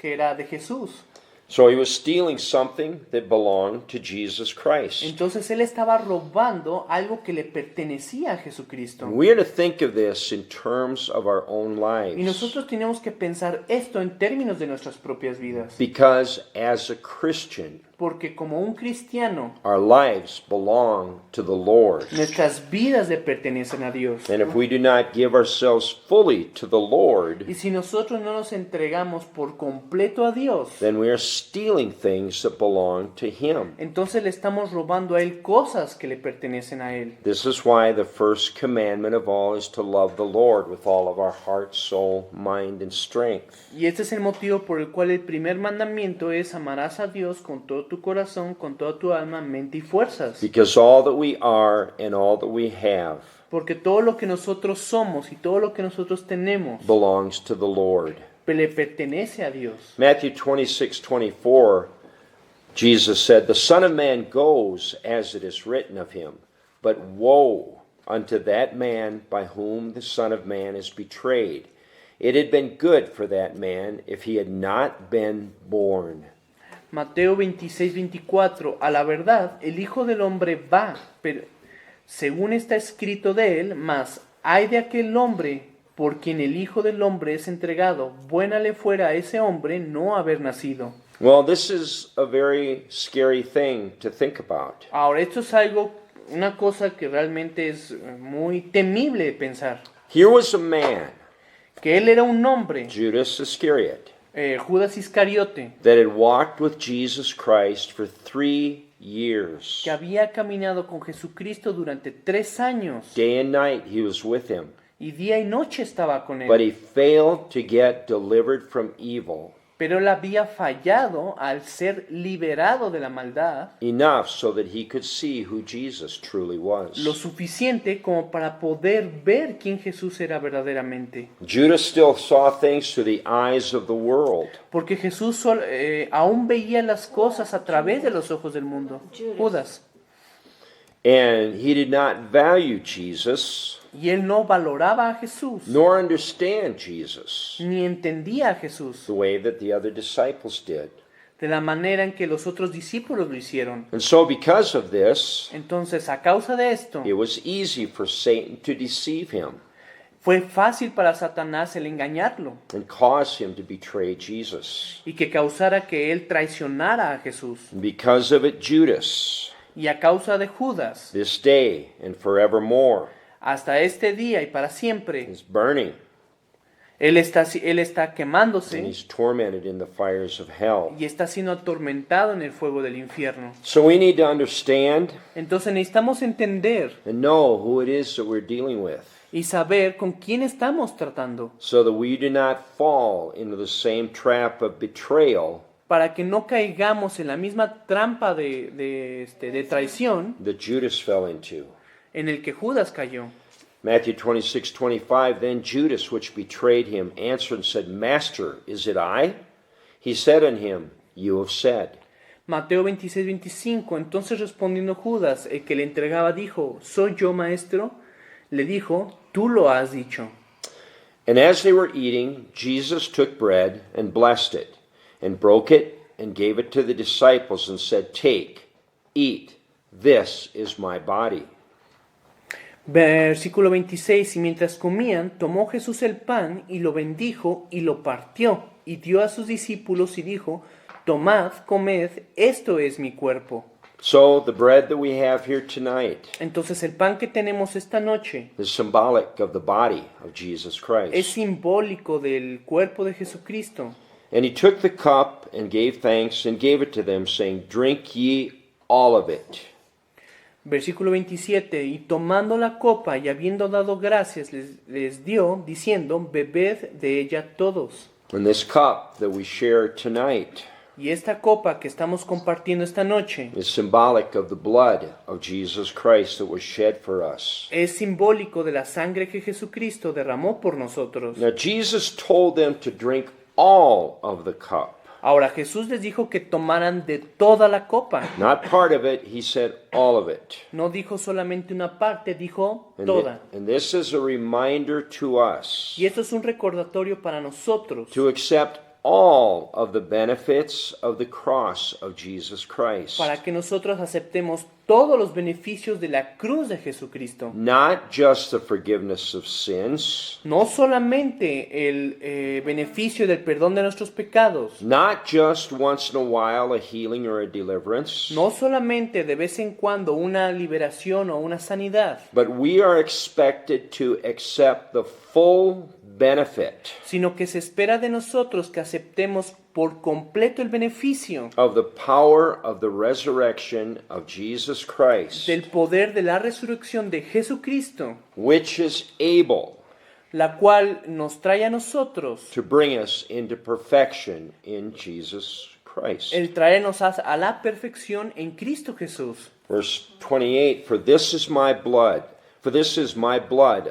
Speaker 2: era de Jesús.
Speaker 1: So he was stealing something that belonged to Jesus Christ.
Speaker 2: Entonces él estaba robando algo que le pertenecía a Jesucristo.
Speaker 1: And we are to think of this in terms of our own
Speaker 2: Y
Speaker 1: lives.
Speaker 2: nosotros tenemos que pensar esto en términos de nuestras propias vidas.
Speaker 1: Because as a Christian,
Speaker 2: Porque como un cristiano,
Speaker 1: our lives belong to the Lord.
Speaker 2: nuestras vidas le pertenecen a Dios.
Speaker 1: And if we do not give ourselves fully to the Lord,
Speaker 2: Y si nosotros no nos entregamos por completo a Dios,
Speaker 1: then we are stealing things that belong to Him.
Speaker 2: entonces le estamos robando a Él cosas que le pertenecen a Él.
Speaker 1: This is why the first commandment of all is to love the Lord with all of our heart, soul, mind, and strength.
Speaker 2: Y este es el motivo por el cual el primer mandamiento es amarás a Dios con todo tu corazón, con toda tu alma, mente y fuerzas.
Speaker 1: Because all that we are and all that we have
Speaker 2: Porque todo lo que nosotros somos y todo lo que nosotros tenemos
Speaker 1: belongs to the Lord.
Speaker 2: le pertenece a Dios.
Speaker 1: Matthew 26:24, Jesus said, "The Son of Man goes as it is written of him, but woe unto that man by whom the Son of Man is betrayed. It had been good for that man if he had not been born."
Speaker 2: Mateo 26, 24. A la verdad, el Hijo del Hombre va, pero según está escrito de él, mas hay de aquel hombre por quien el Hijo del Hombre es entregado. Buena le fuera a ese hombre no haber nacido.
Speaker 1: Well, this is a very scary thing to think about.
Speaker 2: Ahora, esto es una cosa que realmente es muy temible de pensar.
Speaker 1: Here was a man,
Speaker 2: Que él era un hombre,
Speaker 1: Judas Iscariot,
Speaker 2: Judas Iscariote,
Speaker 1: that had walked with Jesus Christ for 3 years.
Speaker 2: que había caminado con Jesucristo durante 3 años.
Speaker 1: Day and night he was with him.
Speaker 2: Y día y noche estaba con
Speaker 1: But
Speaker 2: él.
Speaker 1: he failed to get delivered from evil
Speaker 2: Pero él había fallado al ser liberado de la maldad
Speaker 1: enough so that he could see who Jesus truly was.
Speaker 2: lo suficiente como para poder ver quién Jesús era verdaderamente.
Speaker 1: Judas still saw things through the eyes of the world.
Speaker 2: Porque Jesús aún veía las cosas a través de los ojos del mundo. Judas.
Speaker 1: And he did not value Jesus
Speaker 2: Y él no valoraba a Jesús,
Speaker 1: nor understand Jesus
Speaker 2: ni entendía a Jesús
Speaker 1: the way that the other disciples did.
Speaker 2: de la manera en que los otros discípulos lo hicieron.
Speaker 1: And so because of this,
Speaker 2: Entonces, a causa de esto,
Speaker 1: it was easy for Satan to deceive him
Speaker 2: fue fácil para Satanás el engañarlo
Speaker 1: and cause him to betray Jesus.
Speaker 2: y que causara que él traicionara a Jesús.
Speaker 1: And because of it, Judas,
Speaker 2: Y a causa de Judas,
Speaker 1: this day and forevermore,
Speaker 2: hasta este día y para siempre,
Speaker 1: is burning,
Speaker 2: él está
Speaker 1: and
Speaker 2: quemándose
Speaker 1: he's tormented in the fires of hell.
Speaker 2: y está siendo atormentado en el fuego del infierno.
Speaker 1: So we need to understand
Speaker 2: Entonces necesitamos entender
Speaker 1: and know who it is that we're dealing with,
Speaker 2: y saber con quién estamos tratando,
Speaker 1: so that we do not fall into the same trap of betrayal
Speaker 2: para que no caigamos en la misma trampa de traición
Speaker 1: that Judas fell into.
Speaker 2: en el que Judas cayó.
Speaker 1: Matthew 26:25, then Judas, which betrayed him, answered and said, Master, is it I? He said unto him, You have said.
Speaker 2: Mateo 26, 25. Entonces respondiendo Judas, el que le entregaba, dijo, ¿soy yo, maestro? Le dijo, tú lo has dicho.
Speaker 1: And as they were eating, Jesus took bread and blessed it, and broke it, and gave it to the disciples, and said, Take, eat, this is my body.
Speaker 2: Versículo 26. Y mientras comían, tomó Jesús el pan, y lo bendijo, y lo partió, y dio a sus discípulos, y dijo, Tomad, comed, esto es mi cuerpo.
Speaker 1: So the bread that we have here tonight
Speaker 2: Entonces el pan que tenemos esta noche
Speaker 1: is symbolic of the body of Jesus
Speaker 2: es
Speaker 1: Christ.
Speaker 2: simbólico del cuerpo de Jesucristo.
Speaker 1: And he took the cup and gave thanks and gave it to them, saying, Drink ye all of it.
Speaker 2: Versículo 27, y tomando la copa y habiendo dado gracias, les dio, diciendo, bebed de ella todos.
Speaker 1: And this cup that we share tonight
Speaker 2: Y esta copa que estamos compartiendo esta noche
Speaker 1: is symbolic of the blood of Jesus Christ that was shed for us.
Speaker 2: es simbólico de la sangre que Jesucristo derramó por nosotros.
Speaker 1: Now Jesus told them to drink all of the cup.
Speaker 2: Ahora Jesús les dijo que tomaran de toda la copa.
Speaker 1: Not part of it, he said all of it.
Speaker 2: No dijo solamente una parte, dijo
Speaker 1: And,
Speaker 2: toda.
Speaker 1: and this is a reminder to us
Speaker 2: Y esto es un recordatorio para nosotros
Speaker 1: to accept all of the benefits of the cross of Jesus Christ.
Speaker 2: para que nosotros aceptemos todos los beneficios de la cruz de Jesucristo.
Speaker 1: Not just the forgiveness of sins,
Speaker 2: No solamente el beneficio del perdón de nuestros pecados,
Speaker 1: not just once in a while a healing or a deliverance,
Speaker 2: no solamente de vez en cuando una liberación o una sanidad,
Speaker 1: but we are expected to accept the full benefit
Speaker 2: sino que se espera de nosotros que aceptemos por completo el beneficio
Speaker 1: of the power of the resurrection of Jesus Christ,
Speaker 2: del poder de la resurrección de Jesucristo,
Speaker 1: which is able
Speaker 2: la cual nos trae a nosotros
Speaker 1: to bring us into perfection in Jesus Christ.
Speaker 2: el traernos a la perfección en Cristo Jesús.
Speaker 1: Verse 28, For this is my blood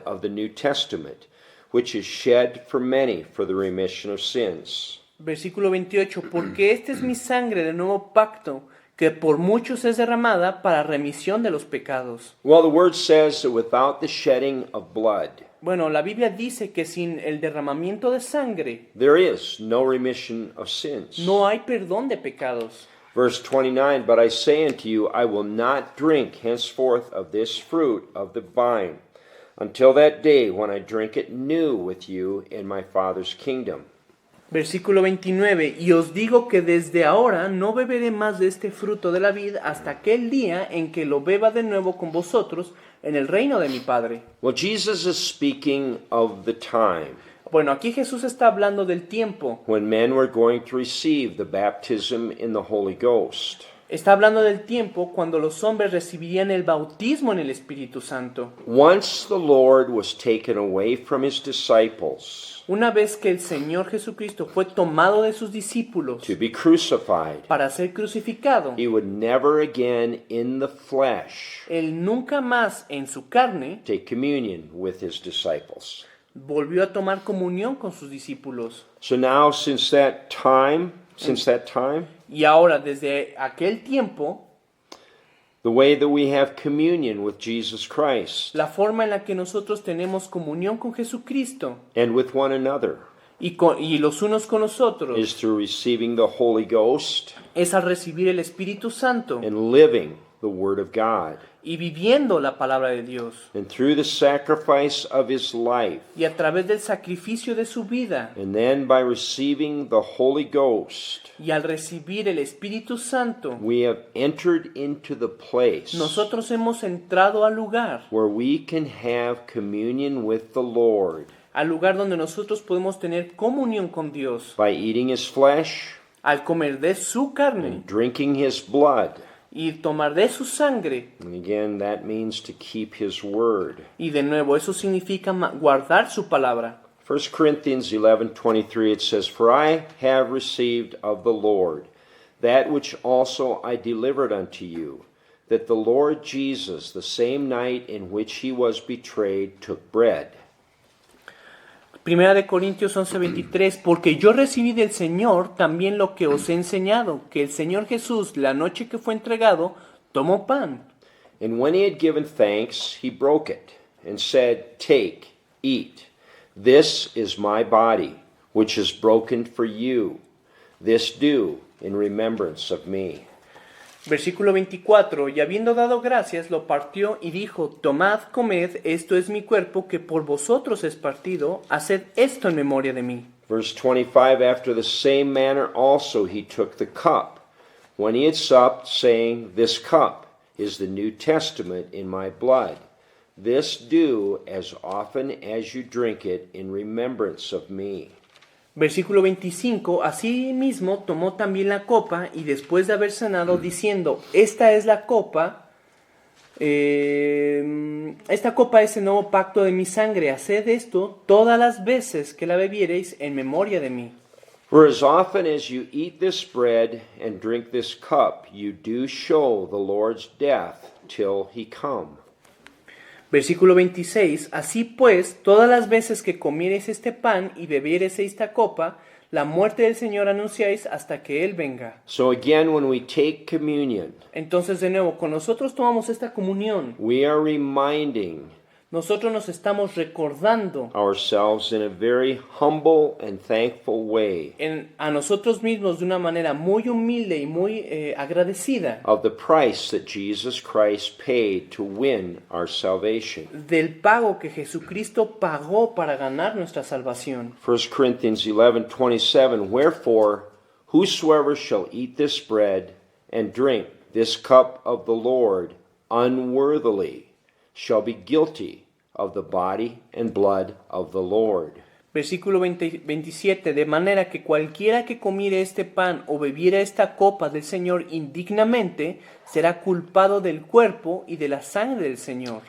Speaker 1: of the New Testament, which is shed for many for the remission of sins.
Speaker 2: Versículo 28, porque esta es mi sangre del nuevo pacto, que por muchos es derramada para remisión de los pecados.
Speaker 1: Well, the word says that without the shedding of blood,
Speaker 2: Bueno, la Biblia dice que sin el derramamiento de sangre
Speaker 1: there is no remission of sins.
Speaker 2: no hay perdón de pecados.
Speaker 1: Verse 29, But I say unto you, I will not drink henceforth of this fruit of the vine, until that day when I drink it new with you in my Father's kingdom.
Speaker 2: Versículo 29, y os digo que desde ahora no beberé más de este fruto de la vid hasta aquel día en que lo beba de nuevo con vosotros en el reino de mi Padre.
Speaker 1: Well, Jesus is speaking of the time
Speaker 2: Bueno, aquí Jesús está hablando del tiempo.
Speaker 1: when men were going to receive the baptism in the Holy Ghost.
Speaker 2: Está hablando del tiempo cuando los hombres recibirían el bautismo en el Espíritu Santo.
Speaker 1: Once the Lord was taken away from his disciples
Speaker 2: Una vez que el Señor Jesucristo fue tomado de sus discípulos
Speaker 1: to be crucified,
Speaker 2: para ser crucificado,
Speaker 1: he would never again in the flesh
Speaker 2: Él nunca más en su carne
Speaker 1: take communion with his disciples.
Speaker 2: volvió a tomar comunión con sus discípulos.
Speaker 1: So now, since that time,
Speaker 2: Y ahora, desde aquel tiempo,
Speaker 1: the way that we have communion with Jesus Christ
Speaker 2: la forma en la que nosotros tenemos comunión con Jesucristo
Speaker 1: and with one another
Speaker 2: y los unos con los otros
Speaker 1: is through receiving the Holy Ghost
Speaker 2: es al recibir el Espíritu Santo
Speaker 1: and living the Word of God.
Speaker 2: y viviendo la palabra de Dios.
Speaker 1: And through the sacrifice of his life,
Speaker 2: Y a través del sacrificio de su vida
Speaker 1: and then by receiving the Holy Ghost,
Speaker 2: y al recibir el Espíritu Santo,
Speaker 1: we have entered into the place
Speaker 2: nosotros hemos entrado al lugar
Speaker 1: where we can have communion with the Lord
Speaker 2: donde nosotros podemos tener comunión con Dios
Speaker 1: by eating his flesh
Speaker 2: al comer de su carne
Speaker 1: and drinking his blood.
Speaker 2: y tomar de su sangre.
Speaker 1: And again, that means to keep his word.
Speaker 2: Y de nuevo, eso significa guardar su palabra.
Speaker 1: 1 Corinthians 11:23, it says, For I have received of the Lord that which also I delivered unto you, that the Lord Jesus, the same night in which he was betrayed, took bread.
Speaker 2: Primera de Corintios 11:23, porque yo recibí del Señor también lo que os he enseñado, que el Señor Jesús, la noche que fue entregado, tomó pan.
Speaker 1: And when he had given thanks, he broke it, and said, Take, eat. This is my body, which is broken for you. This do in remembrance of me.
Speaker 2: Versículo 24, y habiendo dado gracias, lo partió y dijo, tomad, comed, esto es mi cuerpo, que por vosotros es partido, haced esto en memoria de mí.
Speaker 1: Verse 25, After the same manner also he took the cup, when he had supped, saying, This cup is the New Testament in my blood. This do as often as you drink it in remembrance of me.
Speaker 2: Versículo 25, asimismo tomó también la copa y después de haber cenado diciendo, esta es la copa, esta copa es el nuevo pacto de mi sangre, haced esto todas las veces que la bebiereis en memoria de mí.
Speaker 1: For as often as you eat this bread and drink this cup, you do show the Lord's death till he come.
Speaker 2: Versículo 26, así pues, todas las veces que comiereis este pan y bebiereis esta copa, la muerte del Señor anunciáis hasta que Él venga.
Speaker 1: So again, when we take communion,
Speaker 2: Entonces, de nuevo, cuando nosotros tomamos esta comunión,
Speaker 1: we are reminding
Speaker 2: nosotros nos estamos recordando
Speaker 1: ourselves in a very humble and thankful way
Speaker 2: a nosotros mismos de una manera muy humilde y muy agradecida
Speaker 1: of the price that Jesus Christ paid to win our salvation.
Speaker 2: del pago que Jesucristo pagó para ganar nuestra salvación.
Speaker 1: 1 Corinthians 11:27, wherefore, whosoever shall eat this bread and drink this cup of the Lord unworthily shall be guilty of the body and blood of the Lord.
Speaker 2: Versículo 27, de manera que cualquiera que comiere este pan o bebiera esta copa del Señor indignamente, será culpado del cuerpo y de la sangre del Señor.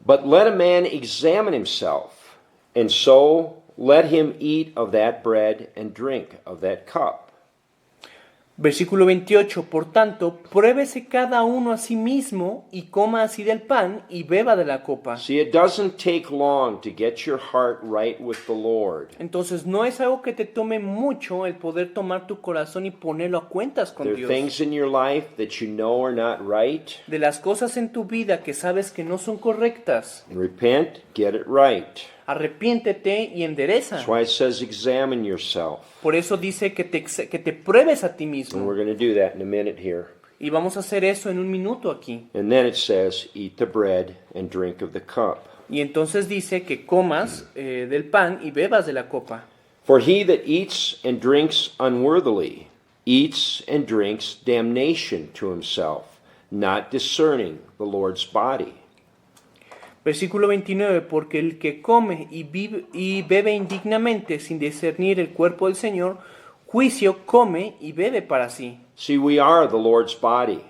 Speaker 1: But let a man examine himself, and so let him eat of that bread and drink of that cup.
Speaker 2: Versículo 28, por tanto, pruébese cada uno a sí mismo y coma así del pan y beba de la copa.
Speaker 1: See, it doesn't take long to get your heart right with the Lord.
Speaker 2: Entonces no es algo que te tome mucho el poder tomar tu corazón y ponerlo a cuentas con
Speaker 1: There are
Speaker 2: Dios.
Speaker 1: things in your life that you know are not right.
Speaker 2: De las cosas en tu vida que sabes que no son correctas,
Speaker 1: Repent, get it right.
Speaker 2: arrepiéntete y endereza.
Speaker 1: That's why it says examine yourself.
Speaker 2: Por eso dice que te pruebes a ti
Speaker 1: And
Speaker 2: mismo.
Speaker 1: we're going to do that in a minute here.
Speaker 2: Y vamos a hacer eso en un minuto aquí.
Speaker 1: And then it says, eat the bread and drink of the cup.
Speaker 2: Y entonces dice que comas del pan y bebas de la copa.
Speaker 1: For he that eats and drinks unworthily eats and drinks damnation to himself, not discerning the Lord's body.
Speaker 2: Versículo 29, porque el que come y bebe indignamente sin discernir el cuerpo del Señor, juicio come y bebe para sí.
Speaker 1: See, we are the Lord's body.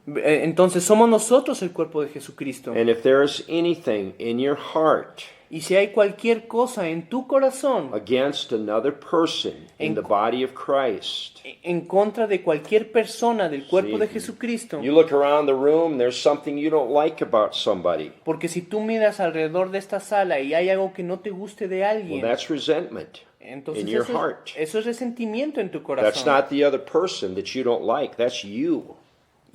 Speaker 2: Entonces somos nosotros el cuerpo de Jesucristo.
Speaker 1: And if there is anything in your heart
Speaker 2: Y si hay cualquier cosa en tu corazón
Speaker 1: against another person in the body of Christ,
Speaker 2: en contra de cualquier persona del cuerpo de Jesucristo,
Speaker 1: you look around the room, there's something you don't like about somebody.
Speaker 2: porque si tú miras alrededor de esta sala y hay algo que no te guste de
Speaker 1: Well,
Speaker 2: alguien,
Speaker 1: that's resentment
Speaker 2: entonces
Speaker 1: in your heart.
Speaker 2: eso es resentimiento en tu
Speaker 1: That's
Speaker 2: corazón.
Speaker 1: not the other person that you don't like, that's you.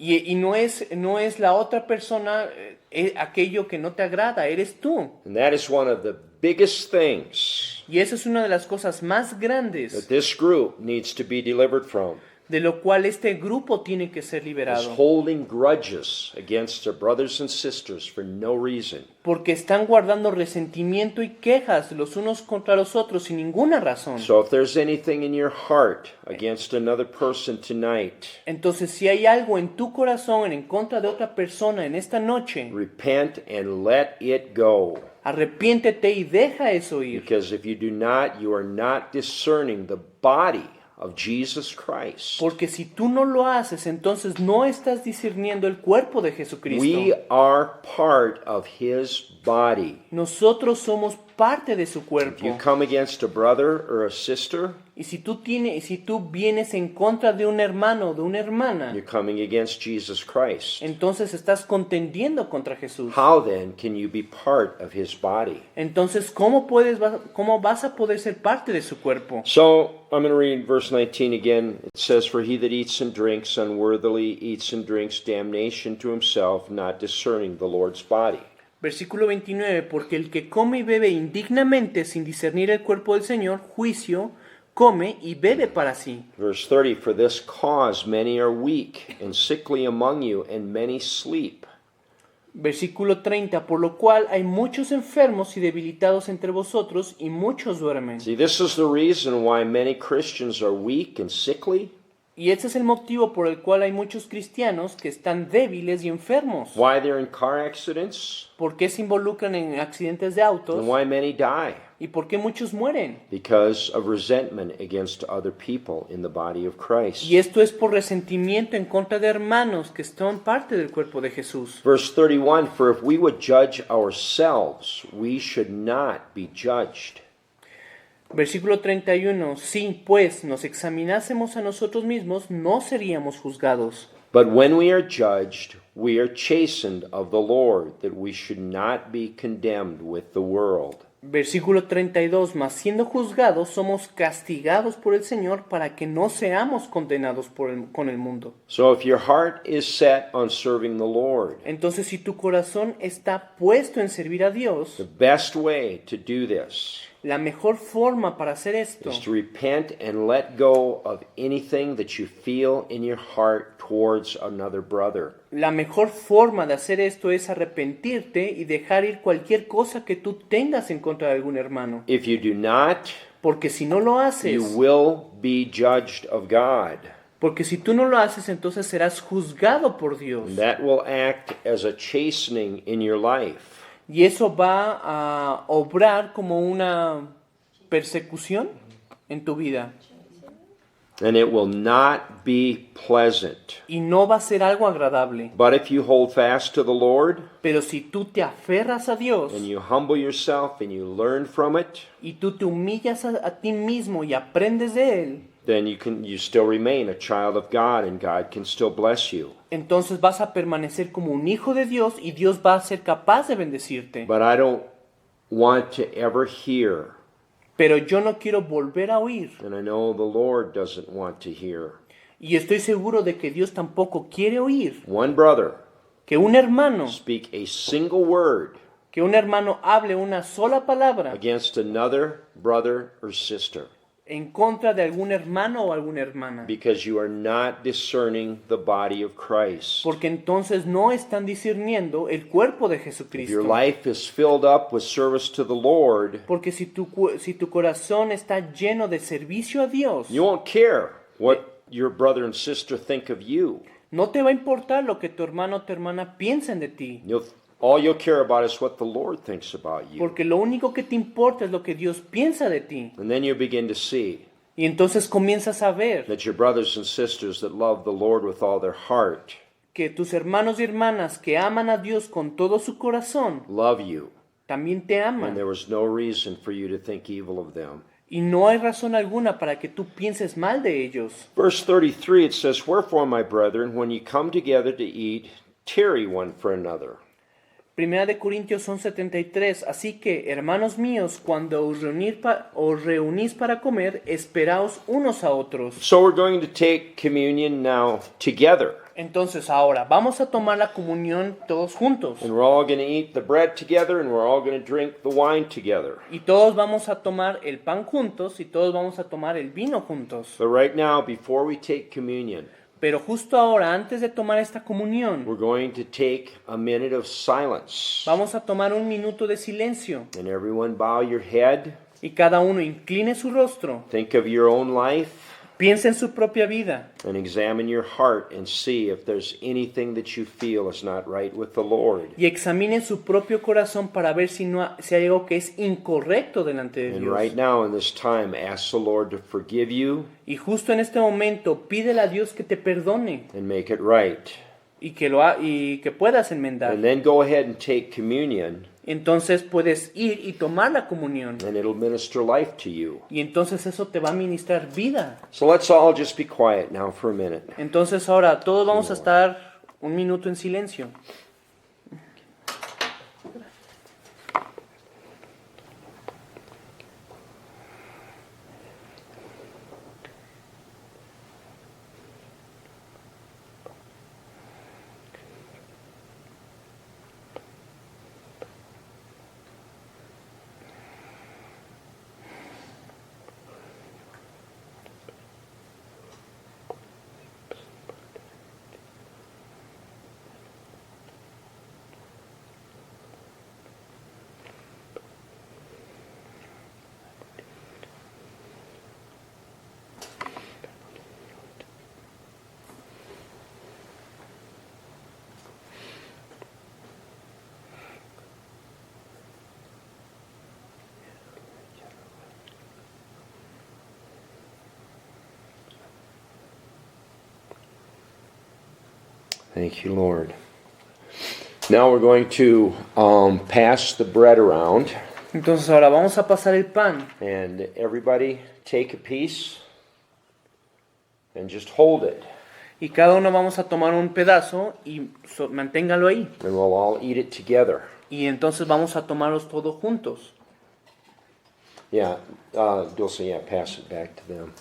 Speaker 2: Y no es la otra persona aquello que no te agrada, eres tú.
Speaker 1: And that is one of the biggest things
Speaker 2: Y esa es una de las cosas más
Speaker 1: that
Speaker 2: grandes
Speaker 1: this group needs to be delivered from.
Speaker 2: de lo cual este grupo tiene que ser
Speaker 1: Is
Speaker 2: liberado.
Speaker 1: holding grudges against their brothers and sisters for no reason.
Speaker 2: Porque están guardando resentimiento y quejas los unos contra los otros sin ninguna razón.
Speaker 1: So if there's anything in your heart against another person tonight,
Speaker 2: Entonces, si hay algo en tu corazón en contra de otra persona en esta noche,
Speaker 1: repent and let it go.
Speaker 2: arrepiéntete y deja eso ir.
Speaker 1: Because if you do not, you are not discerning the body of Jesus Christ.
Speaker 2: Porque si tú no lo haces, entonces no estás discerniendo el cuerpo de Jesucristo.
Speaker 1: We are part of his body.
Speaker 2: Nosotros somos parte de su
Speaker 1: If
Speaker 2: cuerpo.
Speaker 1: you come against a brother or a sister,
Speaker 2: Y si tú vienes en contra de un hermano o de una hermana,
Speaker 1: you're coming against Jesus Christ.
Speaker 2: entonces estás contendiendo contra Jesús.
Speaker 1: How then can you be part of his body?
Speaker 2: Entonces, ¿cómo vas a poder ser parte de su cuerpo?
Speaker 1: So I'm going to read verse 19 again. It says, for he that eats and drinks unworthily eats and drinks damnation to himself, not discerning the Lord's body.
Speaker 2: Versículo 29, porque el que come y bebe indignamente sin discernir el cuerpo del Señor, juicio, come y bebe para sí.
Speaker 1: Verse 30, for this cause many are weak and sickly among you, and many sleep.
Speaker 2: Versículo 30, por lo cual hay muchos enfermos y debilitados entre vosotros y muchos duermen.
Speaker 1: See, this is the reason why many Christians are weak and sickly,
Speaker 2: Y ese es el motivo por el cual hay muchos cristianos que están débiles y enfermos.
Speaker 1: why they're in car accidents,
Speaker 2: ¿Por qué se involucran en accidentes de autos?
Speaker 1: and why many die.
Speaker 2: ¿Y por qué muchos mueren?
Speaker 1: Because of resentment against other people in the body of Christ.
Speaker 2: Y esto es por resentimiento en contra de hermanos que son parte del cuerpo de Jesús.
Speaker 1: Verse 31, for if we would judge ourselves, we should not be judged.
Speaker 2: Versículo 31. Si pues nos examinásemos a nosotros mismos, no seríamos juzgados.
Speaker 1: But when we are judged, we are chastened of the Lord, that we should not be condemned with the world.
Speaker 2: Versículo 32. Mas siendo juzgados, somos castigados por el Señor para que no seamos condenados con el mundo.
Speaker 1: So if your heart is set on serving the Lord,
Speaker 2: Entonces, si tu corazón está puesto en servir a Dios,
Speaker 1: the best way to do this
Speaker 2: la mejor forma para hacer esto
Speaker 1: is to repent and let go of anything that you feel in your heart towards another brother.
Speaker 2: La mejor forma de hacer esto es arrepentirte y dejar ir cualquier cosa que tú tengas en contra de algún hermano.
Speaker 1: If you do not,
Speaker 2: Porque si no lo haces,
Speaker 1: you will be judged of God.
Speaker 2: porque si tú no lo haces, entonces serás juzgado por Dios.
Speaker 1: And that will act as a chastening in your life.
Speaker 2: Y eso va a obrar como una persecución en tu vida.
Speaker 1: And it will not be pleasant.
Speaker 2: Y no va a ser algo agradable.
Speaker 1: But if you hold fast to the Lord,
Speaker 2: Pero si tú te aferras a Dios
Speaker 1: and you humble yourself and you learn from it,
Speaker 2: y tú te humillas a ti mismo y aprendes de Él,
Speaker 1: then you still remain a child of God, and God can still bless you.
Speaker 2: entonces vas a permanecer como un hijo de Dios y Dios va a ser capaz de bendecirte.
Speaker 1: But I don't want to ever hear,
Speaker 2: Pero yo no quiero volver a oír,
Speaker 1: and I know the Lord doesn't want to hear,
Speaker 2: y estoy seguro de que Dios tampoco quiere oír,
Speaker 1: one brother
Speaker 2: que un hermano
Speaker 1: speak a single word
Speaker 2: hable una sola palabra
Speaker 1: against another brother or sister,
Speaker 2: en contra de algún hermano o alguna hermana.
Speaker 1: because you are not discerning the body of Christ.
Speaker 2: Porque entonces no están discerniendo el cuerpo de
Speaker 1: If your
Speaker 2: Jesucristo.
Speaker 1: life is filled up with service to the Lord,
Speaker 2: Porque si tu corazón está lleno de servicio a Dios,
Speaker 1: you won't care what your brother and sister think of you.
Speaker 2: no te va a importar lo que tu hermano o tu hermana piensen de ti.
Speaker 1: All you'll care about is what the Lord thinks about you.
Speaker 2: Porque lo único que te importa es lo que Dios piensa de ti.
Speaker 1: And then you begin to see
Speaker 2: Y entonces comienzas a ver
Speaker 1: that your brothers and sisters that love the Lord with all their heart
Speaker 2: que tus hermanos y hermanas que aman a Dios con todo su corazón,
Speaker 1: love you,
Speaker 2: también te
Speaker 1: and
Speaker 2: aman.
Speaker 1: there was no reason for you to think evil of them.
Speaker 2: Y no hay razón alguna para que tú pienses mal de ellos.
Speaker 1: Verse 33, it says, Wherefore, my brethren, when ye come together to eat, tarry one for another.
Speaker 2: Primera de Corintios 11:73. Así que, hermanos míos, cuando os reunís para comer, esperaos unos a otros.
Speaker 1: So we're going to take communion now together.
Speaker 2: Entonces ahora, vamos a tomar la comunión todos juntos.
Speaker 1: And we're all going to eat the bread together, and we're all going to drink the wine together.
Speaker 2: Y todos vamos a tomar el pan juntos y todos vamos a tomar el vino juntos.
Speaker 1: But right now, before we take communion,
Speaker 2: Pero justo ahora, antes de tomar esta comunión,
Speaker 1: we're going to take a minute of silence.
Speaker 2: vamos a tomar un minuto de silencio.
Speaker 1: And everyone bow your head.
Speaker 2: Y cada uno incline su rostro,
Speaker 1: Think of your own life.
Speaker 2: piensa en su propia vida
Speaker 1: And examine your heart and see if there's anything that you feel is not right with the Lord.
Speaker 2: y examine su propio corazón para ver si hay algo que es incorrecto delante de
Speaker 1: And
Speaker 2: Dios.
Speaker 1: right now in this time, ask the Lord to forgive you
Speaker 2: Y justo en este momento, pídele a Dios que te perdone
Speaker 1: and make it right.
Speaker 2: y que puedas enmendar.
Speaker 1: And then go ahead and take communion,
Speaker 2: Entonces puedes ir y tomar la comunión.
Speaker 1: and it'll minister life to you.
Speaker 2: Y entonces eso te va a ministrar vida.
Speaker 1: So let's all just be quiet now for a minute.
Speaker 2: Entonces ahora todos vamos a estar un minuto en silencio.
Speaker 1: Thank you, Lord. Now we're going to pass the bread around,
Speaker 2: Entonces ahora vamos a pasar el pan
Speaker 1: and everybody take a piece and just hold it,
Speaker 2: y cada uno vamos a tomar un pedazo y manténgalo ahí.
Speaker 1: and we'll all eat it together.
Speaker 2: Y entonces vamos a tomarlos todos juntos.
Speaker 1: Yeah, Dulce, yeah, pass it back to them.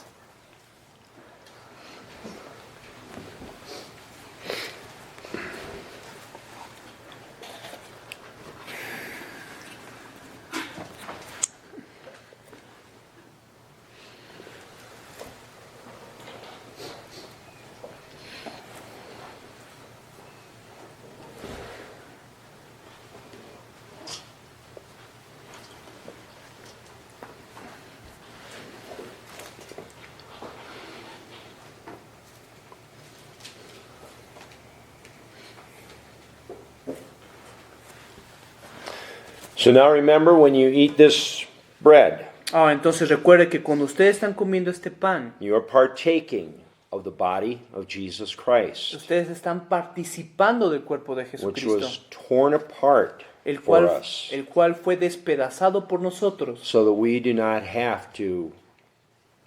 Speaker 1: So now remember, when you eat this bread,
Speaker 2: Entonces recuerde que cuando ustedes están comiendo este pan,
Speaker 1: you are partaking of the body of Jesus Christ,
Speaker 2: ustedes están participando del cuerpo de
Speaker 1: which
Speaker 2: Jesucristo,
Speaker 1: was torn apart
Speaker 2: el
Speaker 1: for
Speaker 2: cual,
Speaker 1: us,
Speaker 2: el cual fue despedazado por nosotros,
Speaker 1: so that we do not have to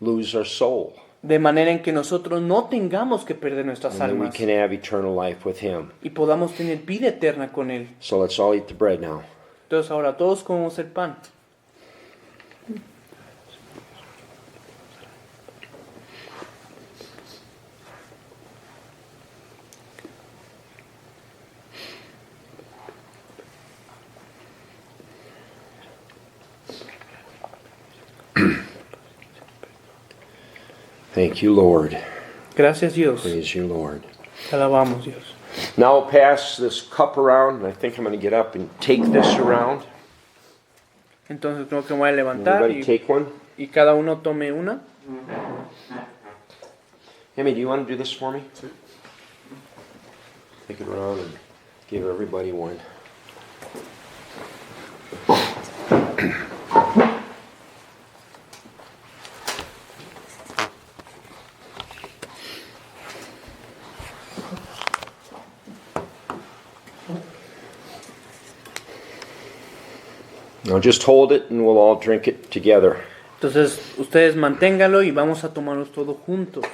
Speaker 1: lose our soul,
Speaker 2: de manera en que nosotros no tengamos que perder nuestras
Speaker 1: and that we
Speaker 2: almas
Speaker 1: can have eternal life with Him.
Speaker 2: y podamos tener vida eterna con Él.
Speaker 1: So let's all eat the bread now.
Speaker 2: Entonces ahora todos comemos el pan.
Speaker 1: Thank you, Lord.
Speaker 2: Gracias Dios.
Speaker 1: Praise you, Lord.
Speaker 2: Te alabamos Dios.
Speaker 1: Now I'll pass this cup around, and I think I'm going to get up and take this around.
Speaker 2: Entonces creo que me voy a levantar
Speaker 1: Everybody take one.
Speaker 2: y cada uno tome una.
Speaker 1: Amy, do you want to do this for me? Take it around and give everybody one. Now just hold it and we'll all drink it together.
Speaker 2: Entonces ustedes manténgalo y vamos a tomarlos todos juntos.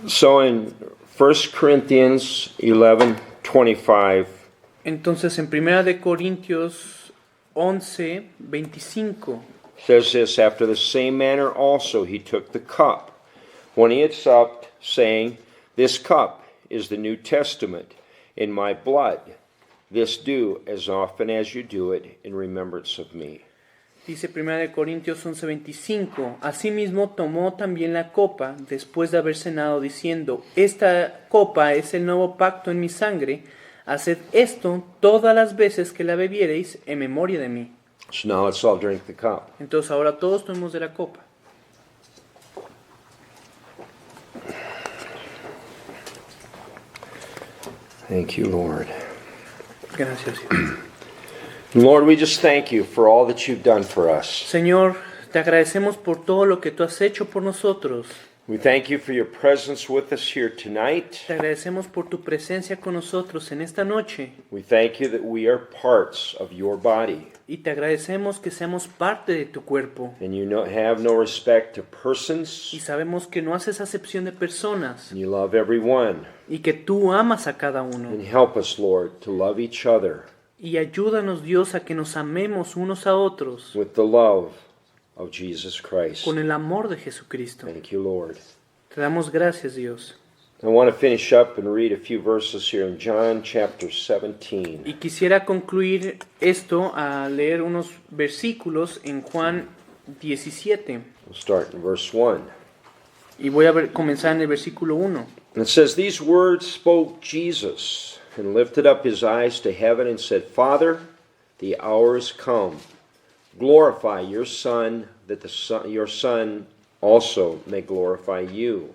Speaker 1: So in 1 Corinthians 11:25,
Speaker 2: Entonces en 1 de Corintios 11:25
Speaker 1: says this, after the same manner also he took the cup when he had supped, saying, this cup is the New Testament in my blood. This do as often as you do it in remembrance of me.
Speaker 2: dice 1 de Corintios 11:25, asimismo tomó también la copa después de haber cenado diciendo, esta copa es el nuevo pacto en mi sangre, haced esto todas las veces que la bebiereis en memoria de mí.
Speaker 1: So now let's all drink the cup.
Speaker 2: Entonces ahora todos tomemos de la copa.
Speaker 1: Thank you, Lord.
Speaker 2: Gracias, Dios.
Speaker 1: Lord, we just thank you for all that you've done for us.
Speaker 2: Señor, te agradecemos por todo lo que tú has hecho por nosotros.
Speaker 1: We thank you for your presence with us here tonight.
Speaker 2: Te agradecemos por tu presencia con nosotros en esta noche.
Speaker 1: We thank you that we are parts of your body.
Speaker 2: Y te agradecemos que seamos parte de tu cuerpo.
Speaker 1: And you have no respect to persons.
Speaker 2: Y sabemos que no haces acepción de personas.
Speaker 1: And you love everyone.
Speaker 2: Y que tú amas a cada uno.
Speaker 1: And help us, Lord, to love each other.
Speaker 2: Y ayúdanos, Dios, a que nos amemos unos a otros.
Speaker 1: With the love of Jesus Christ.
Speaker 2: Con el amor de Jesucristo.
Speaker 1: Thank you, Lord.
Speaker 2: Te damos gracias, Dios.
Speaker 1: I want to finish up and read a few verses here in John chapter 17.
Speaker 2: Y quisiera concluir esto a leer unos versículos en Juan 17.
Speaker 1: We'll start in verse 1.
Speaker 2: Y voy a comenzar en el versículo 1.
Speaker 1: And it says, these words spoke Jesus and lifted up his eyes to heaven and said, Father, the hour is come. Glorify your Son, that your Son also may glorify you.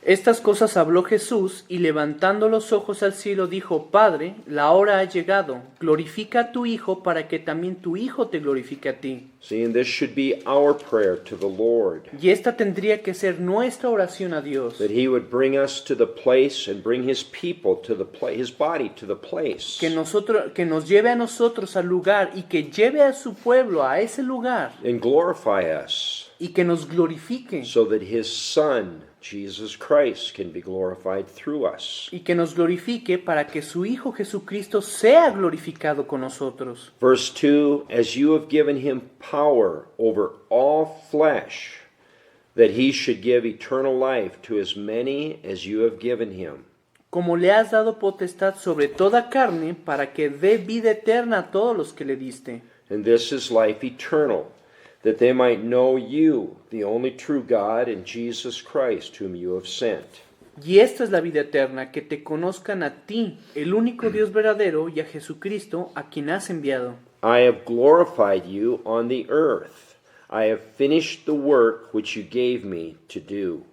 Speaker 2: Estas cosas habló Jesús, y levantando los ojos al cielo dijo, Padre, la hora ha llegado, glorifica a tu Hijo para que también tu Hijo te glorifique a ti.
Speaker 1: See, and this should be our prayer to the Lord,
Speaker 2: Y esta tendría que ser nuestra oración a Dios,
Speaker 1: that he would bring us to the place and bring his people to the place, his body to the place,
Speaker 2: que nos lleve a nosotros al lugar y que lleve a su pueblo a ese lugar
Speaker 1: and glorify us,
Speaker 2: y que nos glorifique
Speaker 1: so that his Son, Jesus Christ, can be glorified through us.
Speaker 2: y que nos glorifique para que su Hijo Jesucristo sea glorificado con nosotros.
Speaker 1: Verse 2, as you have given him power over all flesh, that he should give eternal life to as many as you have given him.
Speaker 2: Como le has dado potestad sobre toda carne para que dé vida eterna a todos los que le diste.
Speaker 1: And this is life eternal, that they might know you, the only true God, and Jesus Christ, whom you have sent.
Speaker 2: Y esta es la vida eterna, que te conozcan a ti, el único Dios verdadero, y a Jesucristo, a quien has enviado.
Speaker 1: I have glorified you on the earth. I have finished the work which you gave me to do.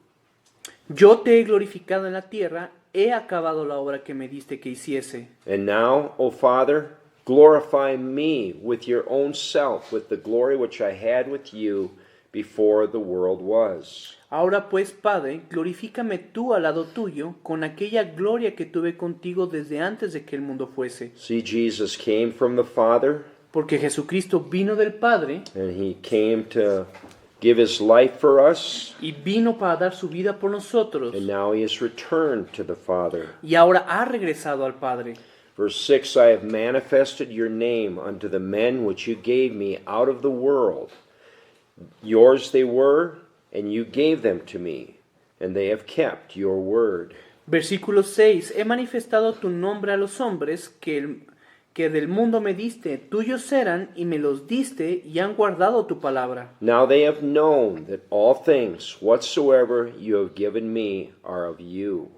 Speaker 2: Yo te he glorificado en la tierra, he acabado la obra que me diste que hiciese.
Speaker 1: And now, O Father, glorify me with your own self, with the glory which I had with you before the world was.
Speaker 2: Ahora pues, Padre, glorifícame tú al lado tuyo, con aquella gloria que tuve contigo desde antes de que el mundo fuese.
Speaker 1: See, Jesus came from the Father,
Speaker 2: Porque Jesucristo vino del Padre,
Speaker 1: and he came to give his life for us,
Speaker 2: y vino para dar su vida por nosotros,
Speaker 1: and now he has returned to the Father.
Speaker 2: y ahora ha regresado al Padre.
Speaker 1: Verse 6, I have manifested your name unto the men which you gave me out of the world. Yours they were, and you gave them to me, and they have kept your word.
Speaker 2: Versículo 6. He manifestado tu nombre a los hombres que del mundo me diste, tuyos eran, y me los diste, y han guardado tu palabra.
Speaker 1: Now they have known that all things whatsoever you have given me are of you.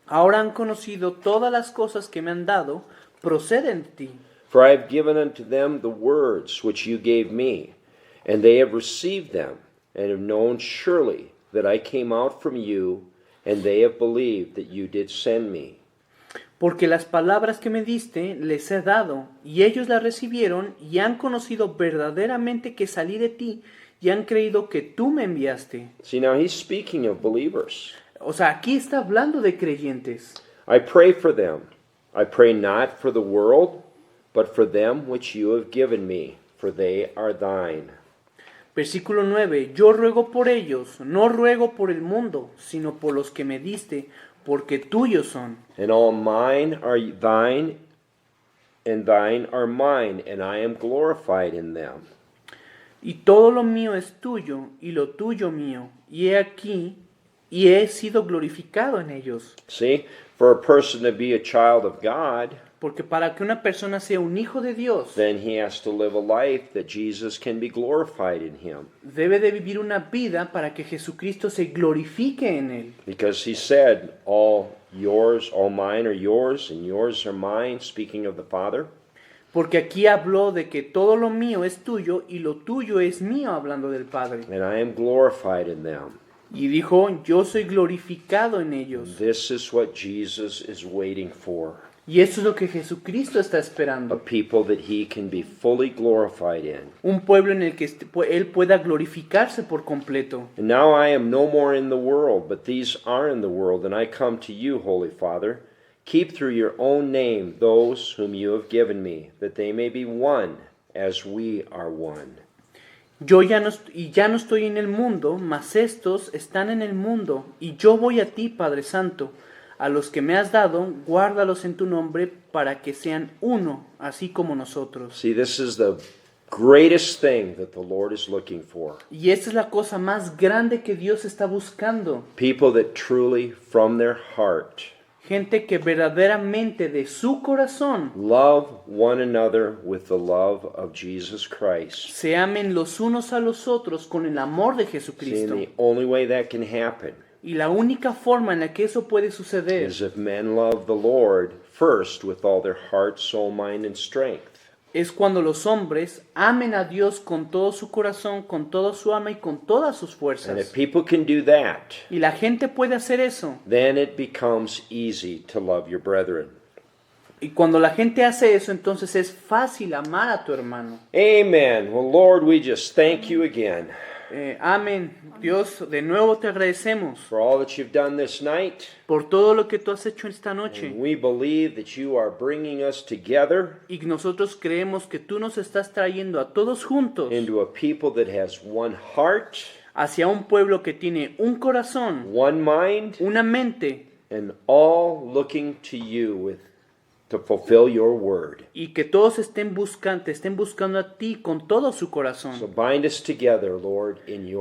Speaker 2: Ahora han conocido todas las cosas que me han dado, proceden de ti.
Speaker 1: For I have given unto them the words which you gave me, and they have received them, and have known surely that I came out from you, and they have believed that you did send me.
Speaker 2: Porque las palabras que me diste les he dado, y ellos las recibieron, y han conocido verdaderamente que salí de ti, y han creído que tú me enviaste.
Speaker 1: See, now he's speaking of believers.
Speaker 2: O sea, aquí está hablando de creyentes.
Speaker 1: I pray for them. I pray not for the world, but for them which you have given me, for they are thine.
Speaker 2: Versículo 9. Yo ruego por ellos, no ruego por el mundo, sino por los que me diste, porque tuyos son.
Speaker 1: And all mine are thine, and thine are mine, and I am glorified in them.
Speaker 2: Y todo lo mío es tuyo, y lo tuyo mío, y he aquí, y he sido glorificado en ellos.
Speaker 1: See, for a person to be a child of God,
Speaker 2: Porque para que una persona sea un hijo de Dios,
Speaker 1: then he has to live a life that Jesus can be glorified in him.
Speaker 2: debe de vivir una vida para que Jesucristo se glorifique en él.
Speaker 1: Because he said, all yours, all mine are yours, and yours are mine, speaking of the Father.
Speaker 2: Porque aquí habló de que todo lo mío es tuyo y lo tuyo es mío, hablando del Padre.
Speaker 1: And I am glorified in them.
Speaker 2: Y dijo, yo soy glorificado en ellos.
Speaker 1: This is what Jesus is waiting for.
Speaker 2: Y eso es lo que Jesucristo está
Speaker 1: A
Speaker 2: esperando.
Speaker 1: people that he can be fully glorified in.
Speaker 2: Un pueblo en el que él pueda glorificarse por completo.
Speaker 1: And now I am no more in the world, but these are in the world, and I come to you, Holy Father. Keep through your own name those whom you have given me, that they may be one as we are one.
Speaker 2: Yo ya no estoy en el mundo, mas estos están en el mundo, y yo voy a ti, Padre Santo. A los que me has dado, guárdalos en tu nombre, para que sean uno, así como nosotros.
Speaker 1: See, this is the greatest thing that the Lord is looking for.
Speaker 2: Y esta es la cosa más grande que Dios está buscando.
Speaker 1: People that truly, from their heart,
Speaker 2: Gente que verdaderamente de su corazón
Speaker 1: love one another with the love of Jesus Christ.
Speaker 2: se amen los unos a los otros con el amor de
Speaker 1: See,
Speaker 2: Jesucristo.
Speaker 1: and the only way that can happen
Speaker 2: Y la única forma en la que eso puede suceder
Speaker 1: is if men love the Lord first with all their heart, soul, mind, and strength.
Speaker 2: es cuando los hombres amen a Dios con todo su corazón, con toda su alma y con todas sus
Speaker 1: And if
Speaker 2: fuerzas.
Speaker 1: people can do that,
Speaker 2: Y la gente puede hacer eso.
Speaker 1: then it becomes easy to love your brethren.
Speaker 2: Y cuando la gente hace eso, entonces es fácil amar a tu hermano.
Speaker 1: Amen. Well, Lord, we just thank you again
Speaker 2: Amén. Dios, de nuevo te agradecemos
Speaker 1: for all that you've done this night.
Speaker 2: por todo lo que tú has hecho esta noche.
Speaker 1: And we believe that you are bringing us together
Speaker 2: Y nosotros creemos que tú nos estás trayendo a todos juntos
Speaker 1: into a people that has one heart,
Speaker 2: hacia un pueblo que tiene un corazón,
Speaker 1: one mind,
Speaker 2: una mente,
Speaker 1: and all looking to you to fulfill your word.
Speaker 2: y que todos te estén buscando a ti con todo su
Speaker 1: So
Speaker 2: corazón.
Speaker 1: bind us together, Lord, in your